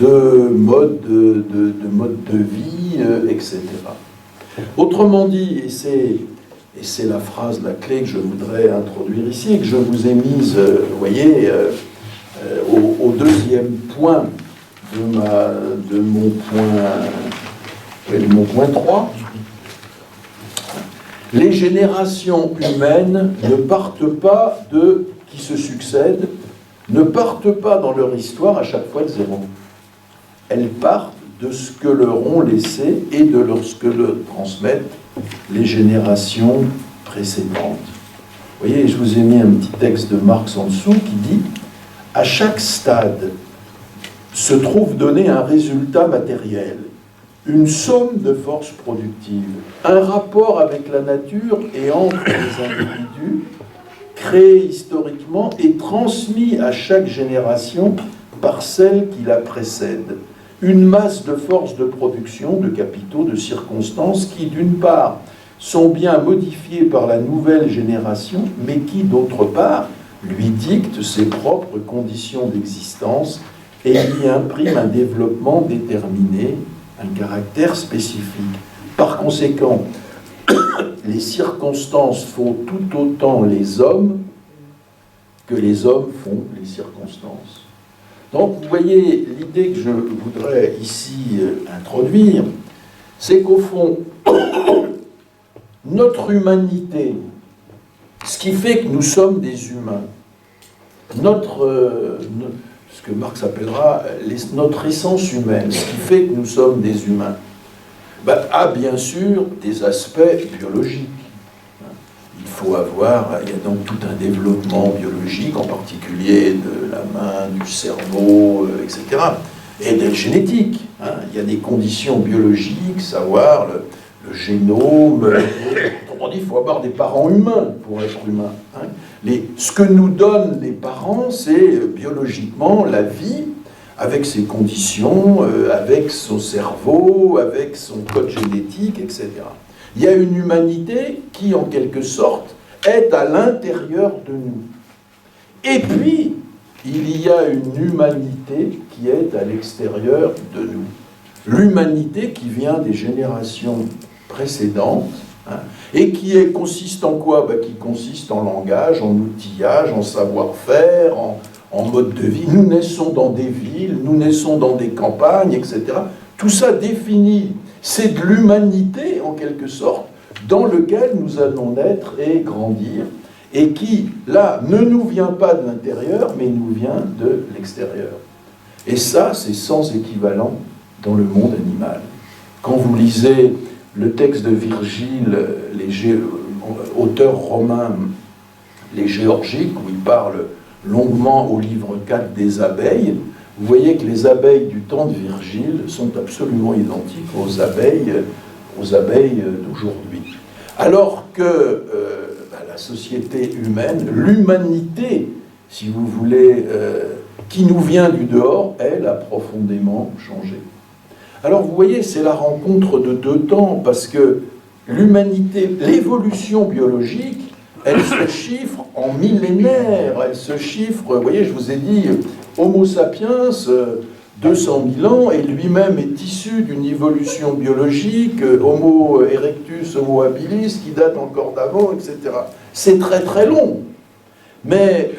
de mode de vie, etc. Autrement dit, et c'est la phrase, la clé que je voudrais introduire ici, et que je vous ai mise, vous voyez, au deuxième point de mon point 3. Les générations humaines ne partent pas qui se succèdent, ne partent pas dans leur histoire à chaque fois de zéro. Elles partent de ce que leur ont laissé et de ce que leur transmettent les générations précédentes. Vous voyez, je vous ai mis un petit texte de Marx en dessous qui dit « À chaque stade se trouve donné un résultat matériel, une somme de forces productives, un rapport avec la nature et entre les individus, créé historiquement et transmis à chaque génération par celle qui la précède. Une masse de forces de production, de capitaux, de circonstances qui, d'une part, sont bien modifiées par la nouvelle génération, mais qui, d'autre part, lui dicte ses propres conditions d'existence et lui imprime un développement déterminé, un caractère spécifique. Par conséquent, les circonstances font tout autant les hommes que les hommes font les circonstances. Donc, vous voyez, l'idée que je voudrais ici introduire, c'est qu'au fond, notre humanité, ce qui fait que nous sommes des humains, ce que Marx appellera notre essence humaine, ce qui fait que nous sommes des humains, a bien sûr des aspects biologiques. Il faut il y a donc tout un développement biologique, en particulier de la main, du cerveau, etc. Et de génétique. Il y a des conditions biologiques, savoir le génome. Autrement dit, il faut avoir des parents humains pour être humain. Ce que nous donnent les parents, c'est biologiquement la vie, avec ses conditions, avec son cerveau, avec son code génétique, etc. Il y a une humanité qui, en quelque sorte, est à l'intérieur de nous. Et puis, il y a une humanité qui est à l'extérieur de nous. L'humanité qui vient des générations précédentes, et qui consiste en quoi ? Qui consiste en langage, en outillage, en savoir-faire, en mode de vie. Nous naissons dans des villes, nous naissons dans des campagnes, etc. Tout ça définit, c'est de l'humanité, en quelque sorte, dans lequel nous allons naître et grandir, et qui, là, ne nous vient pas de l'intérieur, mais nous vient de l'extérieur. Et ça, c'est sans équivalent dans le monde animal. Quand vous lisez le texte de Virgile, auteur romain, les Géorgiques, où il parle longuement au livre 4 des abeilles, vous voyez que les abeilles du temps de Virgile sont absolument identiques aux abeilles d'aujourd'hui. Alors que la société humaine, l'humanité, si vous voulez, qui nous vient du dehors, elle a profondément changé. Alors vous voyez, c'est la rencontre de deux temps, parce que l'humanité, l'évolution biologique, elle se chiffre en millénaires, elle se chiffre, vous voyez, je vous ai dit, Homo sapiens, 200 000 ans, et lui-même est issu d'une évolution biologique, Homo erectus, Homo habilis, qui date encore d'avant, etc. C'est très très long. Mais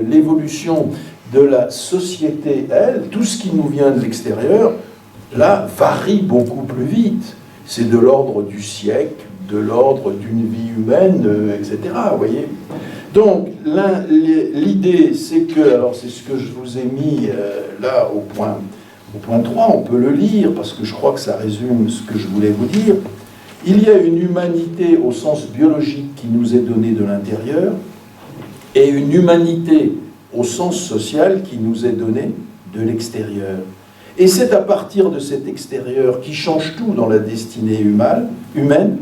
l'évolution de la société, elle, tout ce qui nous vient de l'extérieur, là, varie beaucoup plus vite. C'est de l'ordre du siècle, de l'ordre d'une vie humaine, etc. Vous voyez ? Donc, l'idée, c'est que, alors c'est ce que je vous ai mis là au point 3, on peut le lire, parce que je crois que ça résume ce que je voulais vous dire. Il y a une humanité au sens biologique qui nous est donnée de l'intérieur, et une humanité au sens social qui nous est donnée de l'extérieur. Et c'est à partir de cet extérieur qui change tout dans la destinée humaine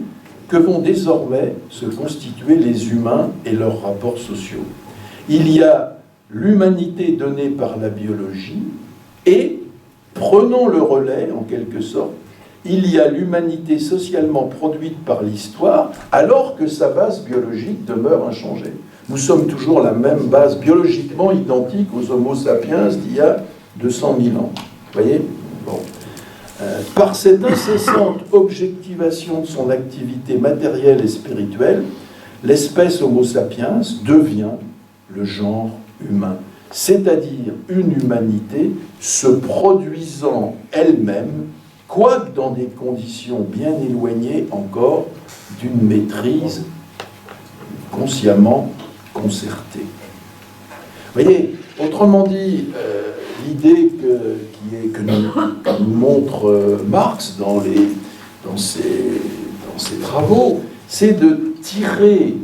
que vont désormais se constituer les humains et leurs rapports sociaux. Il y a l'humanité donnée par la biologie et, prenant le relais en quelque sorte, il y a l'humanité socialement produite par l'histoire alors que sa base biologique demeure inchangée. Nous sommes toujours la même base biologiquement identique aux Homo sapiens d'il y a 200 000 ans. Vous voyez ? Bon. Par cette incessante objectivation de son activité matérielle et spirituelle, l'espèce Homo sapiens devient le genre humain, c'est-à-dire une humanité se produisant elle-même, quoique dans des conditions bien éloignées encore d'une maîtrise consciemment concertée. Vous voyez, autrement dit, l'idée que nous montre Marx dans ses travaux, c'est de tirer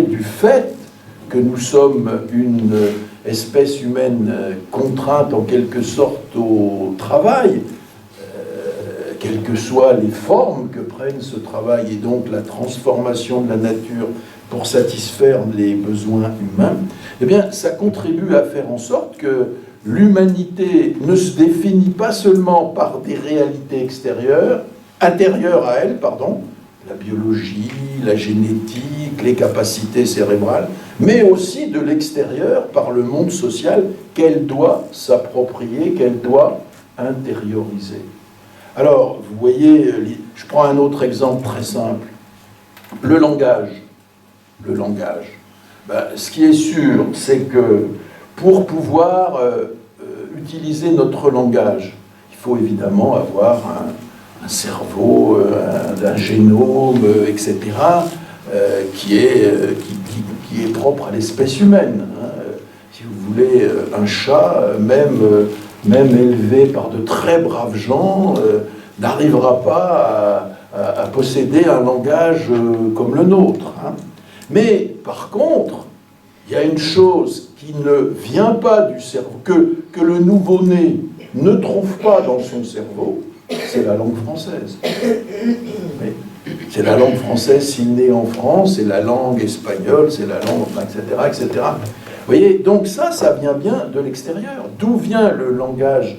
du fait que nous sommes une espèce humaine contrainte en quelque sorte au travail, quelles que soient les formes que prenne ce travail et donc la transformation de la nature pour satisfaire les besoins humains, eh bien, ça contribue à faire en sorte que l'humanité ne se définit pas seulement par des réalités intérieures à elle, la biologie, la génétique, les capacités cérébrales, mais aussi de l'extérieur par le monde social qu'elle doit s'approprier, qu'elle doit intérioriser. Alors, vous voyez, je prends un autre exemple très simple. Le langage. Le langage. Ben, ce qui est sûr, c'est que pour pouvoir utiliser notre langage, il faut évidemment avoir un cerveau, un génome, etc., qui est propre à l'espèce humaine. Hein. Si vous voulez, un chat, même élevé par de très braves gens, n'arrivera pas à posséder un langage comme le nôtre. Hein. Mais par contre, il y a une chose qui ne vient pas du cerveau, que le nouveau-né ne trouve pas dans son cerveau, c'est la langue française. Oui. C'est la langue française s'il naît en France, c'est la langue espagnole, c'est la langue, etc., etc. Vous voyez, donc ça vient bien de l'extérieur. D'où vient le langage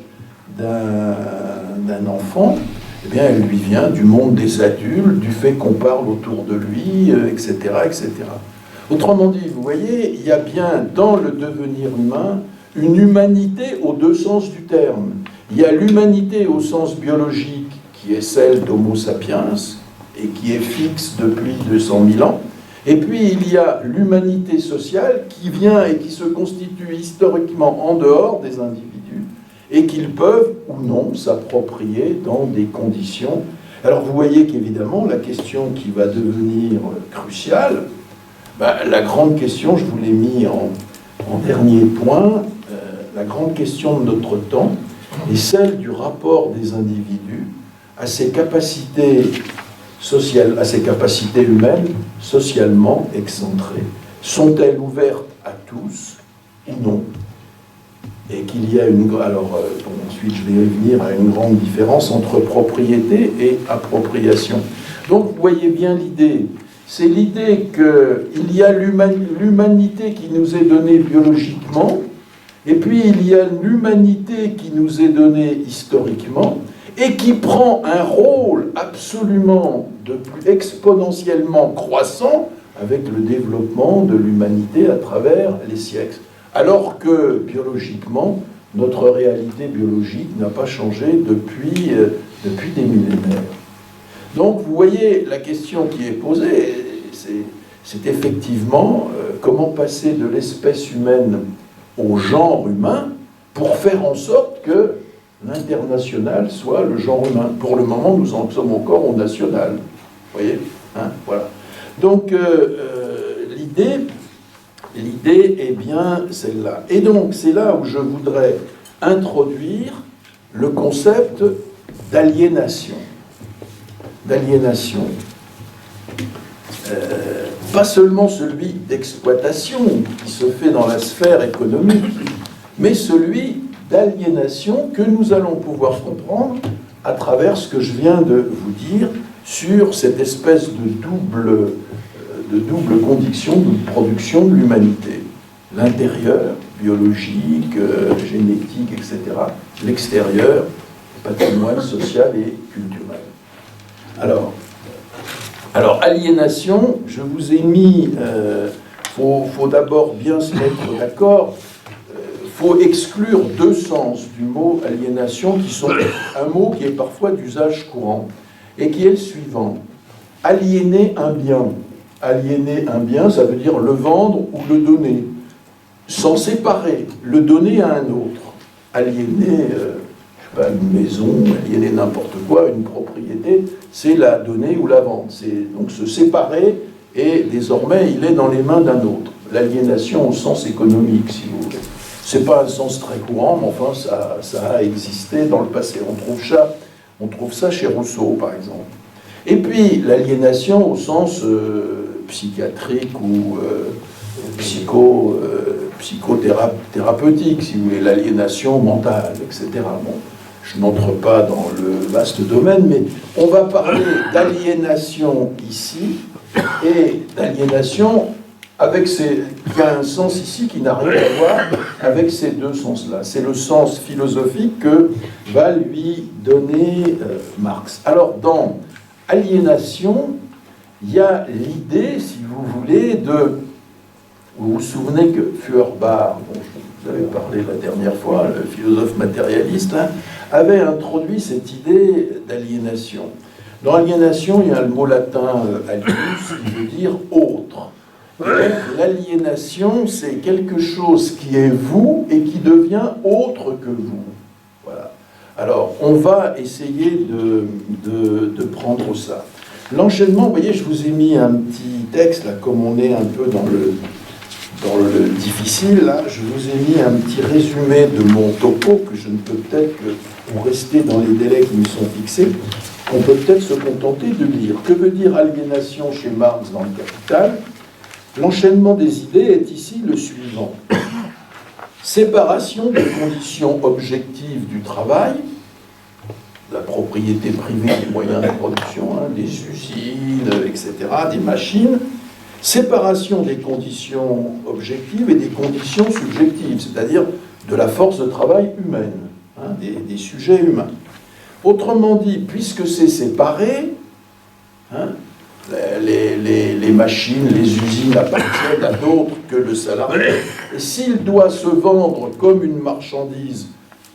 d'un enfant? Eh bien, il lui vient du monde des adultes, du fait qu'on parle autour de lui, etc., etc. Autrement dit, vous voyez, il y a bien dans le devenir humain une humanité aux deux sens du terme. Il y a l'humanité au sens biologique, qui est celle d'Homo sapiens, et qui est fixe depuis 200 000 ans. Et puis il y a l'humanité sociale qui vient et qui se constitue historiquement en dehors des individus, et qu'ils peuvent ou non s'approprier dans des conditions. Alors vous voyez qu'évidemment, la question qui va devenir cruciale, la grande question, je vous l'ai mis en dernier point, la grande question de notre temps est celle du rapport des individus à ces capacités sociales, à ces capacités humaines socialement excentrées. Sont-elles ouvertes à tous ou non? Et qu'il y a une... Alors, ensuite, je vais venir à une grande différence entre propriété et appropriation. Donc, vous voyez bien l'idée. C'est l'idée qu'il y a l'humanité qui nous est donnée biologiquement, et puis il y a l'humanité qui nous est donnée historiquement, et qui prend un rôle absolument exponentiellement croissant avec le développement de l'humanité à travers les siècles. Alors que, biologiquement, notre réalité biologique n'a pas changé depuis des millénaires. Donc, vous voyez, la question qui est posée, c'est effectivement comment passer de l'espèce humaine au genre humain pour faire en sorte que l'international soit le genre humain. Pour le moment, nous en sommes encore au national. Vous voyez, hein, voilà. Donc, l'idée est bien celle-là. Et donc, c'est là où je voudrais introduire le concept d'aliénation. D'aliénation. Pas seulement celui d'exploitation qui se fait dans la sphère économique, mais celui d'aliénation que nous allons pouvoir comprendre à travers ce que je viens de vous dire sur cette espèce de double condition de production de l'humanité. L'intérieur, biologique, génétique, etc. L'extérieur, patrimoine social et culturel. Alors, aliénation, je vous ai mis, faut d'abord bien se mettre d'accord, faut exclure deux sens du mot aliénation, qui sont un mot qui est parfois d'usage courant, et qui est le suivant. Aliéner un bien. Aliéner un bien, ça veut dire le vendre ou le donner. S'en séparer, le donner à un autre. Aliéner, une maison, aliéner n'importe quoi, une propriété, c'est la donner ou la vendre. C'est donc se séparer et désormais il est dans les mains d'un autre. L'aliénation au sens économique, si vous voulez. C'est pas un sens très courant, mais enfin ça a existé dans le passé. On trouve ça chez Rousseau, par exemple. Et puis l'aliénation au sens psychiatrique ou psychothérapeutique, si vous voulez, l'aliénation mentale, etc. Bon, je n'entre pas dans le vaste domaine, mais on va parler d'aliénation ici, et d'aliénation il y a un sens ici qui n'a rien à voir avec ces deux sens-là. C'est le sens philosophique que va lui donner Marx. Alors, dans aliénation, il y a l'idée, si vous voulez, de... Vous vous souvenez que Feuerbach, dont je vous avais parlé la dernière fois, le philosophe matérialiste, hein, avait introduit cette idée d'aliénation. Dans aliénation, il y a le mot latin alius, qui veut dire autre. L'aliénation, c'est quelque chose qui est vous et qui devient autre que vous. Voilà. Alors, on va essayer de prendre ça. L'enchaînement, vous voyez, je vous ai mis un petit texte, là, comme on est un peu dans le difficile, là, je vous ai mis un petit résumé de mon topo, que je ne peux peut-être que, pour rester dans les délais qui me sont fixés, on peut peut-être se contenter de lire. Que veut dire aliénation chez Marx dans le Capital? L'enchaînement des idées est ici le suivant. Séparation des conditions objectives du travail, la propriété privée des moyens de production, hein, des usines, etc., des machines. Séparation des conditions objectives et des conditions subjectives, c'est-à-dire de la force de travail humaine, hein, des sujets humains. Autrement dit, puisque c'est séparé, hein, les machines, les usines appartiennent à d'autres que le salarié, et s'il doit se vendre comme une marchandise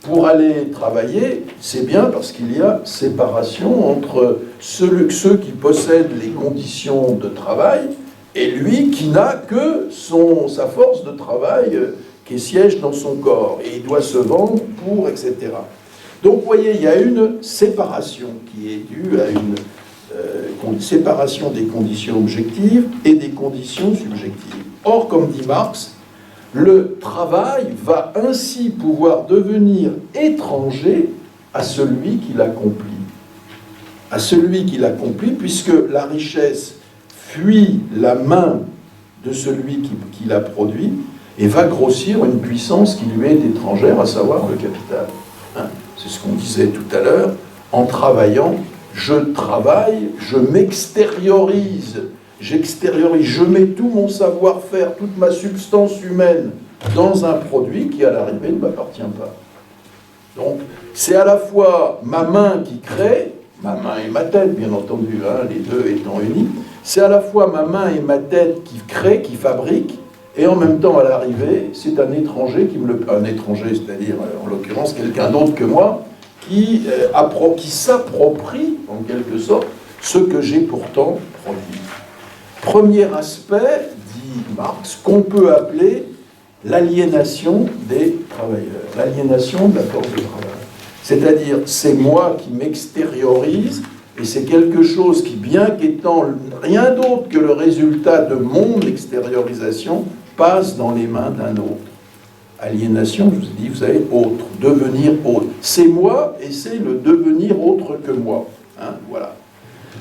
pour aller travailler, c'est bien parce qu'il y a séparation entre ceux qui possèdent les conditions de travail et lui qui n'a que sa force de travail qui siège dans son corps, et il doit se vendre pour, etc. Donc, vous voyez, il y a une séparation qui est due à une séparation des conditions objectives et des conditions subjectives. Or, comme dit Marx, le travail va ainsi pouvoir devenir étranger à celui qui l'accomplit. À celui qui l'accomplit, puisque la richesse fuit la main de celui qui la produit et va grossir une puissance qui lui est étrangère, à savoir le capital. Hein, c'est ce qu'on disait tout à l'heure. En travaillant, je travaille, je m'extériorise, je mets tout mon savoir-faire, toute ma substance humaine dans un produit qui, à l'arrivée, ne m'appartient pas. Donc, c'est à la fois ma main qui crée, ma main et ma tête, bien entendu, hein, les deux étant unis, c'est à la fois ma main et ma tête qui crée, qui fabrique, et en même temps, à l'arrivée, c'est un étranger qui me le... Un étranger, c'est-à-dire, en l'occurrence, quelqu'un d'autre que moi, qui s'approprie, en quelque sorte, ce que j'ai pourtant produit. Premier aspect, dit Marx, qu'on peut appeler l'aliénation des travailleurs, l'aliénation de la force de travail. C'est-à-dire, c'est moi qui m'extériorise, et c'est quelque chose qui, bien qu'étant rien d'autre que le résultat de mon extériorisation, passe dans les mains d'un autre. Aliénation, je vous ai dit, vous savez, autre, devenir autre. C'est moi et c'est le devenir autre que moi. Hein, voilà.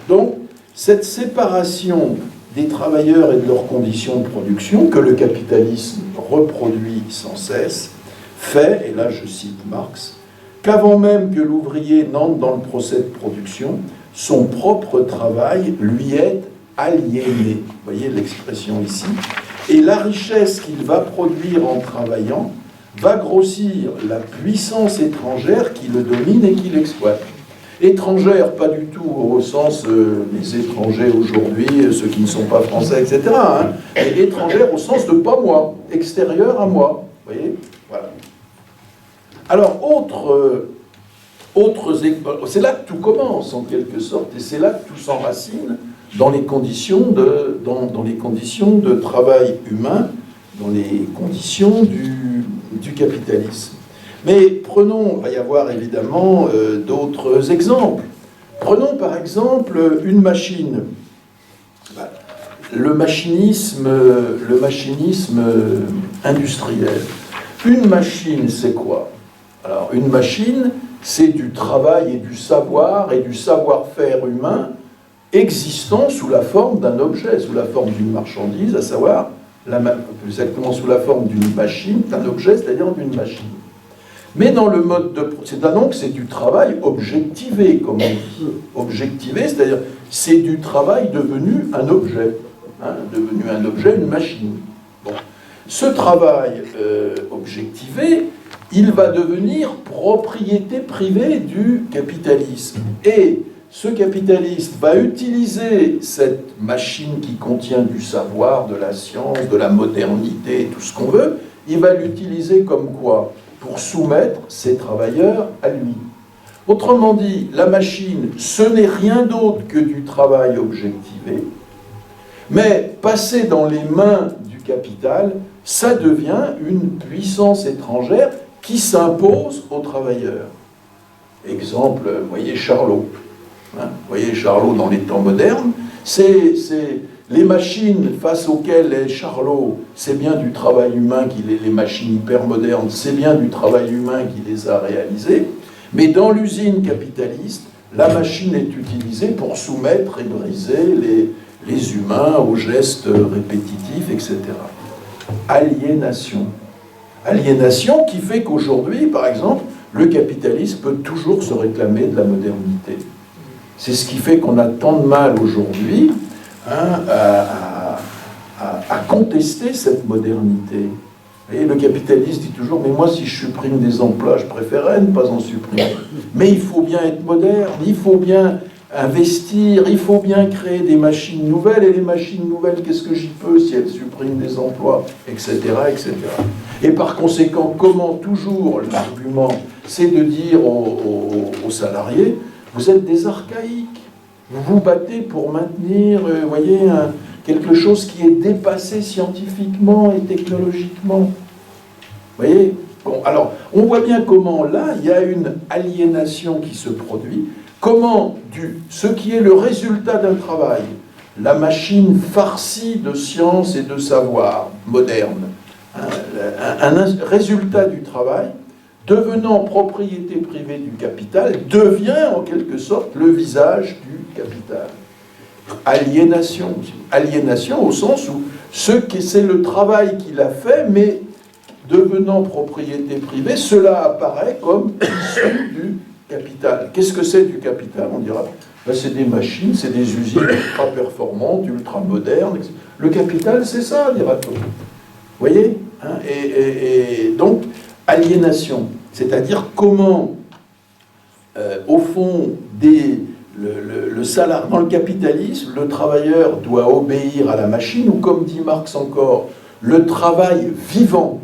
Donc, cette séparation des travailleurs et de leurs conditions de production, que le capitalisme reproduit sans cesse, fait, et là je cite Marx, qu'avant même que l'ouvrier n'entre dans le procès de production, son propre travail lui est aliéné. Vous voyez l'expression ici. Et la richesse qu'il va produire en travaillant va grossir la puissance étrangère qui le domine et qui l'exploite. Étrangère, pas du tout au sens les étrangers aujourd'hui, ceux qui ne sont pas français, etc. Hein, mais étrangère au sens de pas moi, extérieur à moi. Vous voyez, voilà. Alors, c'est là que tout commence, en quelque sorte, et c'est là que tout s'enracine dans les conditions de travail humain, dans les conditions du capitalisme. Mais prenons, il va y avoir évidemment d'autres exemples. Prenons par exemple une machine. Le machinisme industriel. Une machine, c'est quoi? Alors, une machine, c'est du travail et du savoir et du savoir-faire humain existant sous la forme d'un objet, sous la forme d'une marchandise, à savoir, plus exactement sous la forme d'une machine, d'un objet, c'est-à-dire d'une machine. Mais dans le mode de... c'est du travail objectivé, comme on dit. Objectivé, c'est-à-dire, c'est du travail devenu un objet. Hein, devenu un objet, une machine. Bon. Ce travail objectivé, il va devenir propriété privée du capitalisme. Et ce capitaliste va utiliser cette machine qui contient du savoir, de la science, de la modernité, tout ce qu'on veut, il va l'utiliser comme quoi? Pour soumettre ses travailleurs à lui. Autrement dit, la machine, ce n'est rien d'autre que du travail objectivé, mais passé dans les mains du capital, ça devient une puissance étrangère qui s'impose aux travailleurs. Exemple, voyez Charlot. Vous voyez Charlot dans les temps modernes, c'est les machines face auxquelles est Charlot, c'est bien du travail humain, les machines hyper modernes, c'est bien du travail humain qui les a réalisées, mais dans l'usine capitaliste, la machine est utilisée pour soumettre et briser les humains aux gestes répétitifs, etc. Aliénation. Aliénation qui fait qu'aujourd'hui, par exemple, le capitalisme peut toujours se réclamer de la modernité. C'est ce qui fait qu'on a tant de mal aujourd'hui à contester cette modernité. Vous voyez, le capitaliste dit toujours, mais moi si je supprime des emplois, je préférerais ne pas en supprimer. Mais il faut bien être moderne, il faut bien investir, il faut bien créer des machines nouvelles, et les machines nouvelles, qu'est-ce que j'y peux si elles suppriment des emplois, etc., etc. Et par conséquent, comment toujours l'argument, c'est de dire aux salariés, vous êtes des archaïques, vous vous battez pour maintenir, voyez, quelque chose qui est dépassé scientifiquement et technologiquement. Vous voyez? Bon, alors, on voit bien comment, là, il y a une aliénation qui se produit. Comment, ce qui est le résultat d'un travail, la machine farcie de science et de savoir moderne, un résultat du travail, devenant propriété privée du capital, devient en quelque sorte le visage du capital. Aliénation. Aliénation au sens où c'est le travail qu'il a fait, mais devenant propriété privée, cela apparaît comme issu du capital. Qu'est-ce que c'est du capital? On dira, ben c'est des machines, c'est des usines ultra performantes, ultra modernes. Etc. Le capital, c'est ça, dira-t-on. Vous voyez, et donc, aliénation. C'est-à-dire comment, au fond, dans le capitalisme, le travailleur doit obéir à la machine, ou comme dit Marx encore, le travail vivant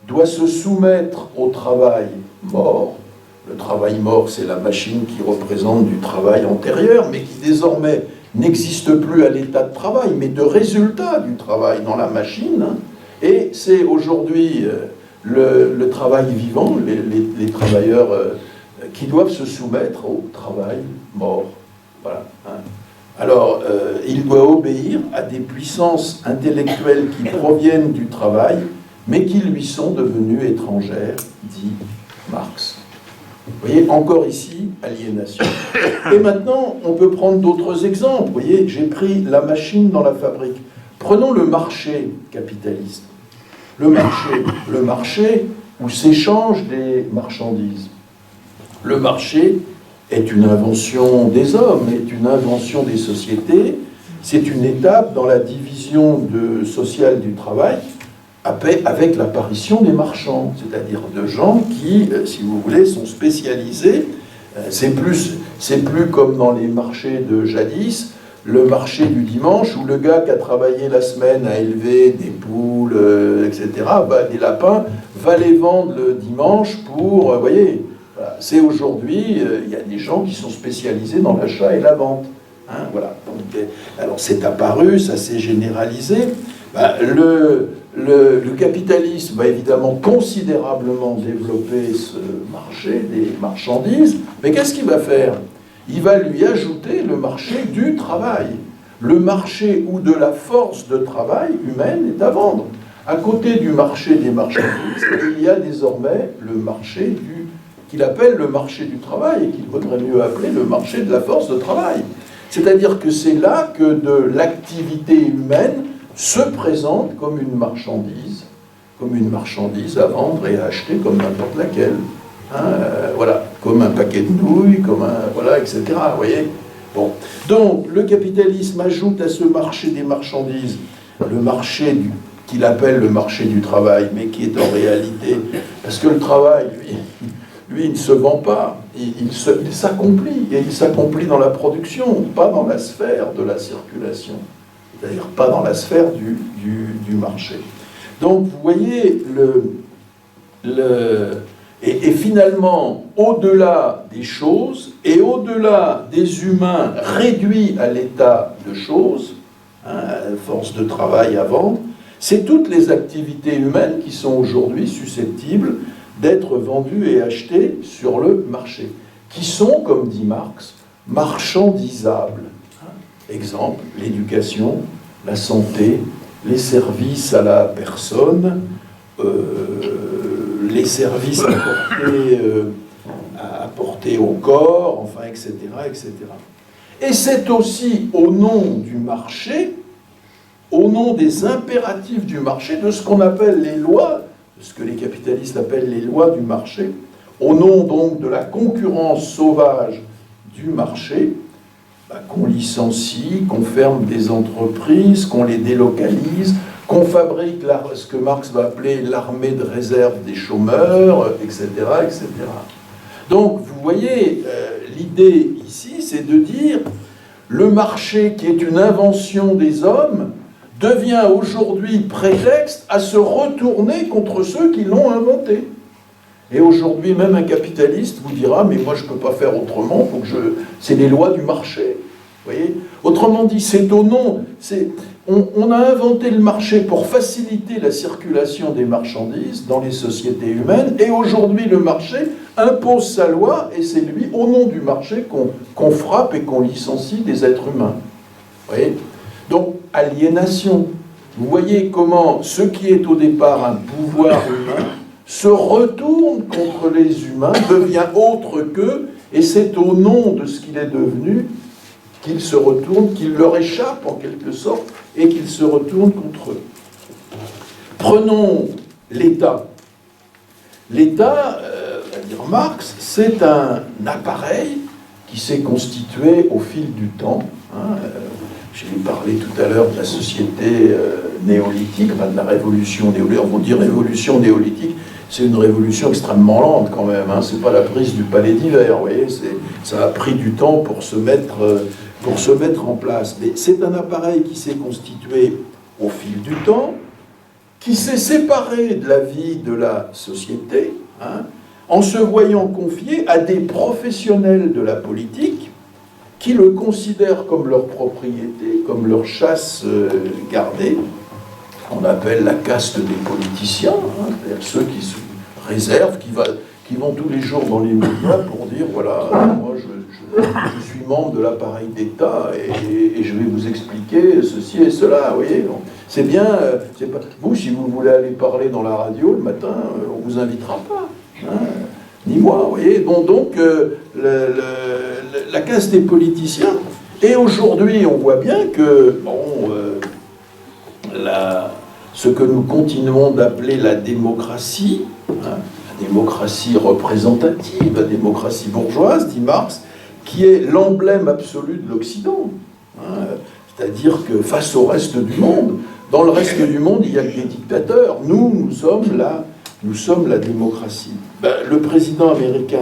doit se soumettre au travail mort. Le travail mort, c'est la machine qui représente du travail antérieur, mais qui désormais n'existe plus à l'état de travail, mais de résultat du travail dans la machine. Et c'est aujourd'hui le travail vivant, les travailleurs qui doivent se soumettre au travail mort. Voilà. Alors, il doit obéir à des puissances intellectuelles qui proviennent du travail, mais qui lui sont devenues étrangères, dit Marx. Vous voyez, encore ici, aliénation. Et maintenant, on peut prendre d'autres exemples. Vous voyez, j'ai pris la machine dans la fabrique. Prenons le marché capitaliste. Le marché où s'échangent des marchandises. Le marché est une invention des hommes, est une invention des sociétés. C'est une étape dans la division sociale du travail avec l'apparition des marchands, c'est-à-dire de gens qui, si vous voulez, sont spécialisés. C'est plus comme dans les marchés de jadis, le marché du dimanche où le gars qui a travaillé la semaine à élever des poules, etc., des lapins, va les vendre le dimanche pour, vous voyez, voilà. C'est aujourd'hui, il y a des gens qui sont spécialisés dans l'achat et la vente. Voilà. Donc, alors c'est apparu, ça s'est généralisé. Le capitalisme va évidemment considérablement développer ce marché des marchandises, mais qu'est-ce qu'il va faire? Il va lui ajouter le marché du travail, le marché où de la force de travail humaine est à vendre. À côté du marché des marchandises, il y a désormais le marché qu'il appelle le marché du travail et qu'il vaudrait mieux appeler le marché de la force de travail. C'est-à-dire que c'est là que de l'activité humaine se présente comme une marchandise à vendre et à acheter comme n'importe laquelle. Voilà, comme un paquet de nouilles, voilà, etc. Vous voyez? Bon. Donc, le capitalisme ajoute à ce marché des marchandises le marché qu'il appelle le marché du travail, mais qui est en réalité... Parce que le travail, lui, il ne se vend pas. il s'accomplit, et il s'accomplit dans la production, pas dans la sphère de la circulation, c'est-à-dire pas dans la sphère du marché. Donc vous voyez, et finalement, au-delà des choses, et au-delà des humains réduits à l'état de choses, force de travail à vendre, c'est toutes les activités humaines qui sont aujourd'hui susceptibles d'être vendues et achetées sur le marché, qui sont, comme dit Marx, marchandisables. Exemple, l'éducation, la santé, les services à la personne, les services apportés au corps, enfin, etc., etc. Et c'est aussi au nom du marché, au nom des impératifs du marché, de ce qu'on appelle les lois, de ce que les capitalistes appellent les lois du marché, au nom donc de la concurrence sauvage du marché, qu'on licencie, qu'on ferme des entreprises, qu'on les délocalise, qu'on fabrique ce que Marx va appeler l'armée de réserve des chômeurs, etc., etc. Donc, vous voyez, l'idée ici, c'est de dire le marché, qui est une invention des hommes, devient aujourd'hui prétexte à se retourner contre ceux qui l'ont inventé. Et aujourd'hui, même un capitaliste vous dira « mais moi, je ne peux pas faire autrement, c'est les lois du marché ». Vous voyez ? Autrement dit, c'est au nom... On a inventé le marché pour faciliter la circulation des marchandises dans les sociétés humaines, et aujourd'hui, le marché impose sa loi, et c'est lui, au nom du marché, qu'on frappe et qu'on licencie des êtres humains. Vous voyez ? Donc, aliénation. Vous voyez comment ce qui est au départ un pouvoir humain se retourne contre les humains, devient autre qu'eux, et c'est au nom de ce qu'il est devenu qu'il se retourne, qu'il leur échappe en quelque sorte, et qu'il se retourne contre eux. Prenons l'État. L'État, va dire Marx, c'est un appareil qui s'est constitué au fil du temps. J'ai parlé tout à l'heure de la société néolithique, de la révolution néolithique. On dit révolution néolithique, c'est une révolution extrêmement lente quand même. C'est pas la prise du palais d'hiver, vous voyez. Ça a pris du temps pour se mettre en place. Mais c'est un appareil qui s'est constitué au fil du temps, qui s'est séparé de la vie de la société, en se voyant confié à des professionnels de la politique qui le considèrent comme leur propriété, comme leur chasse gardée, qu'on appelle la caste des politiciens, c'est-à-dire ceux qui se réservent, qui vont tous les jours dans les médias pour dire, voilà, moi je suis membre de l'appareil d'État et je vais vous expliquer ceci et cela, vous voyez. C'est bien, vous, si vous voulez aller parler dans la radio le matin, on ne vous invitera pas, ni moi, vous voyez. Bon, donc, la caste des politiciens, et aujourd'hui, on voit bien que, ce que nous continuons d'appeler la démocratie, la démocratie représentative, la démocratie bourgeoise, dit Marx, qui est l'emblème absolu de l'Occident. C'est-à-dire que face au reste du monde, dans le reste du monde, il y a que des dictateurs. Nous sommes la démocratie. Le président américain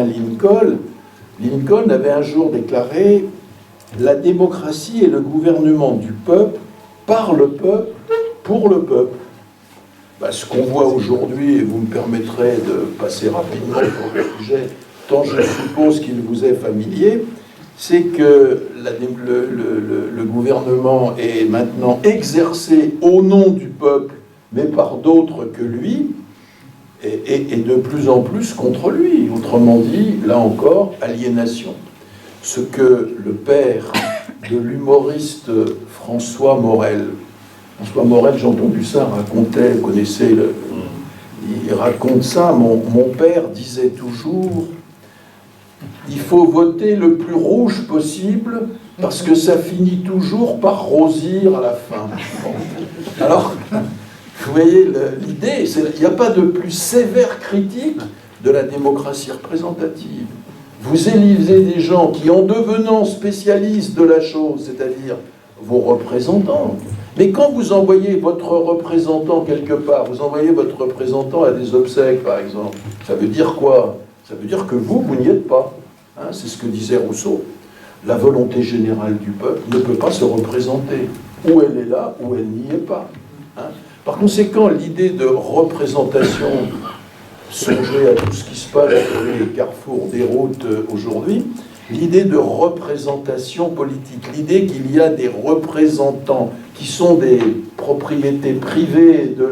Lincoln avait un jour déclaré « La démocratie est le gouvernement du peuple, par le peuple, pour le peuple ». Ce qu'on voit aujourd'hui, et vous me permettrez de passer rapidement sur le sujet, tant je suppose qu'il vous est familier, c'est que le gouvernement est maintenant exercé au nom du peuple, mais par d'autres que lui, et de plus en plus contre lui. Autrement dit, là encore, aliénation. Ce que le père de l'humoriste François Morel, j'ai entendu ça, racontait, vous connaissez, il raconte ça, mon père disait toujours, il faut voter le plus rouge possible, parce que ça finit toujours par rosir à la fin. Alors, vous voyez, l'idée, il n'y a pas de plus sévère critique de la démocratie représentative. Vous élisez des gens qui, en devenant spécialistes de la chose, c'est-à-dire vos représentants, mais quand vous envoyez votre représentant quelque part, vous envoyez votre représentant à des obsèques, par exemple, ça veut dire quoi? Ça veut dire que vous n'y êtes pas. Hein, c'est ce que disait Rousseau. La volonté générale du peuple ne peut pas se représenter. Ou elle est là, ou elle n'y est pas. Hein. Par conséquent, l'idée de représentation, songez à tout ce qui se passe sur les carrefours des routes aujourd'hui, l'idée de représentation politique, l'idée qu'il y a des représentants qui sont des propriétés privées de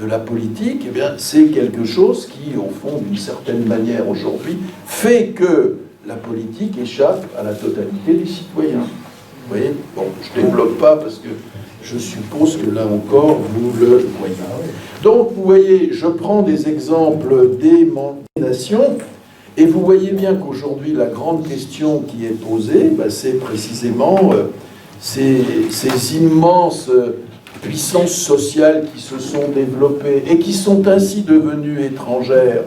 la politique, eh bien, c'est quelque chose qui, au fond, d'une certaine manière aujourd'hui, fait que la politique échappe à la totalité des citoyens. Vous voyez? Bon, je ne développe pas parce que je suppose que là encore, vous le voyez. Donc, vous voyez, je prends des exemples des nations, et vous voyez bien qu'aujourd'hui, la grande question qui est posée, c'est précisément ces immenses puissances sociales qui se sont développées et qui sont ainsi devenues étrangères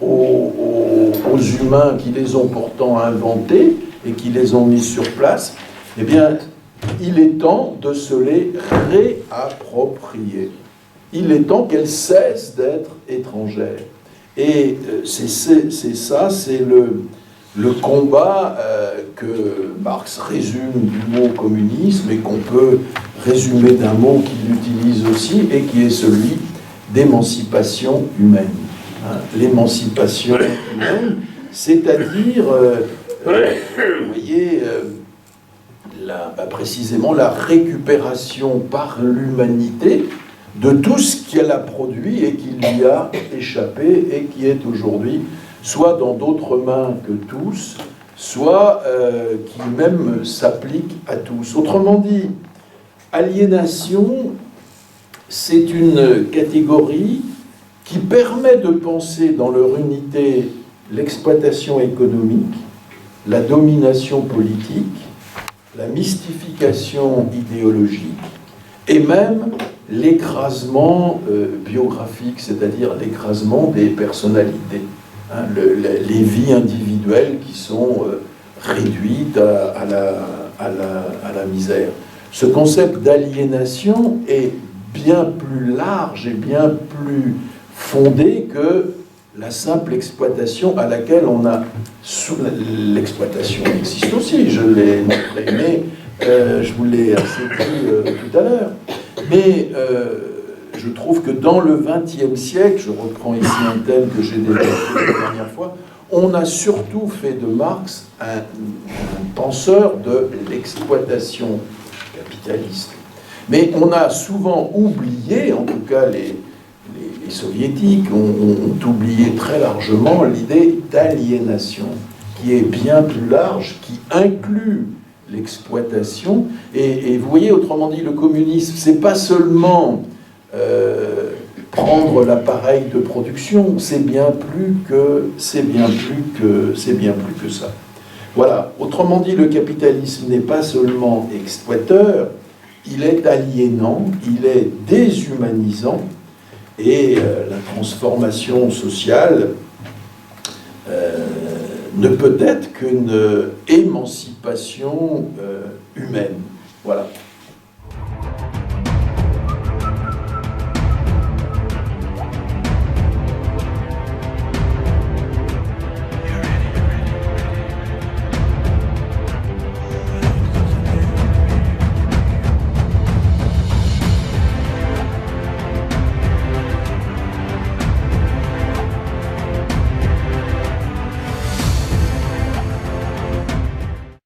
aux humains qui les ont pourtant inventées et qui les ont mises sur place. Eh bien, il est temps de se les réapproprier. Il est temps qu'elles cessent d'être étrangères. Et c'est ça, c'est le combat que Marx résume du mot communisme et qu'on peut résumer d'un mot qu'il utilise aussi et qui est celui d'émancipation humaine. Hein, l'émancipation humaine, c'est-à-dire, vous voyez, précisément la récupération par l'humanité de tout ce qu'elle a produit et qui lui a échappé et qui est aujourd'hui soit dans d'autres mains que tous, soit qui même s'applique à tous. Autrement dit, aliénation, c'est une catégorie qui permet de penser dans leur unité l'exploitation économique, la domination politique, la mystification idéologique et même l'écrasement biographique, c'est-à-dire l'écrasement des personnalités, hein, les vies individuelles qui sont réduites à la misère. Ce concept d'aliénation est bien plus large et bien plus fondé que la simple exploitation à laquelle on a... L'exploitation existe aussi, je l'ai montré, mais je vous l'ai assez dit tout à l'heure. Mais je trouve que dans le XXe siècle, je reprends ici un thème que j'ai développé la dernière fois, on a surtout fait de Marx un penseur de l'exploitation capitaliste. Mais on a souvent oublié, en tout cas les soviétiques ont oublié très largement l'idée d'aliénation, qui est bien plus large, qui inclut l'exploitation. Et vous voyez, autrement dit, le communisme, c'est pas seulement prendre l'appareil de production, c'est bien plus que ça. Voilà. Autrement dit, le capitalisme n'est pas seulement exploiteur, il est aliénant, il est déshumanisant, et la transformation sociale ne peut être qu'une émancipation humaine. Voilà.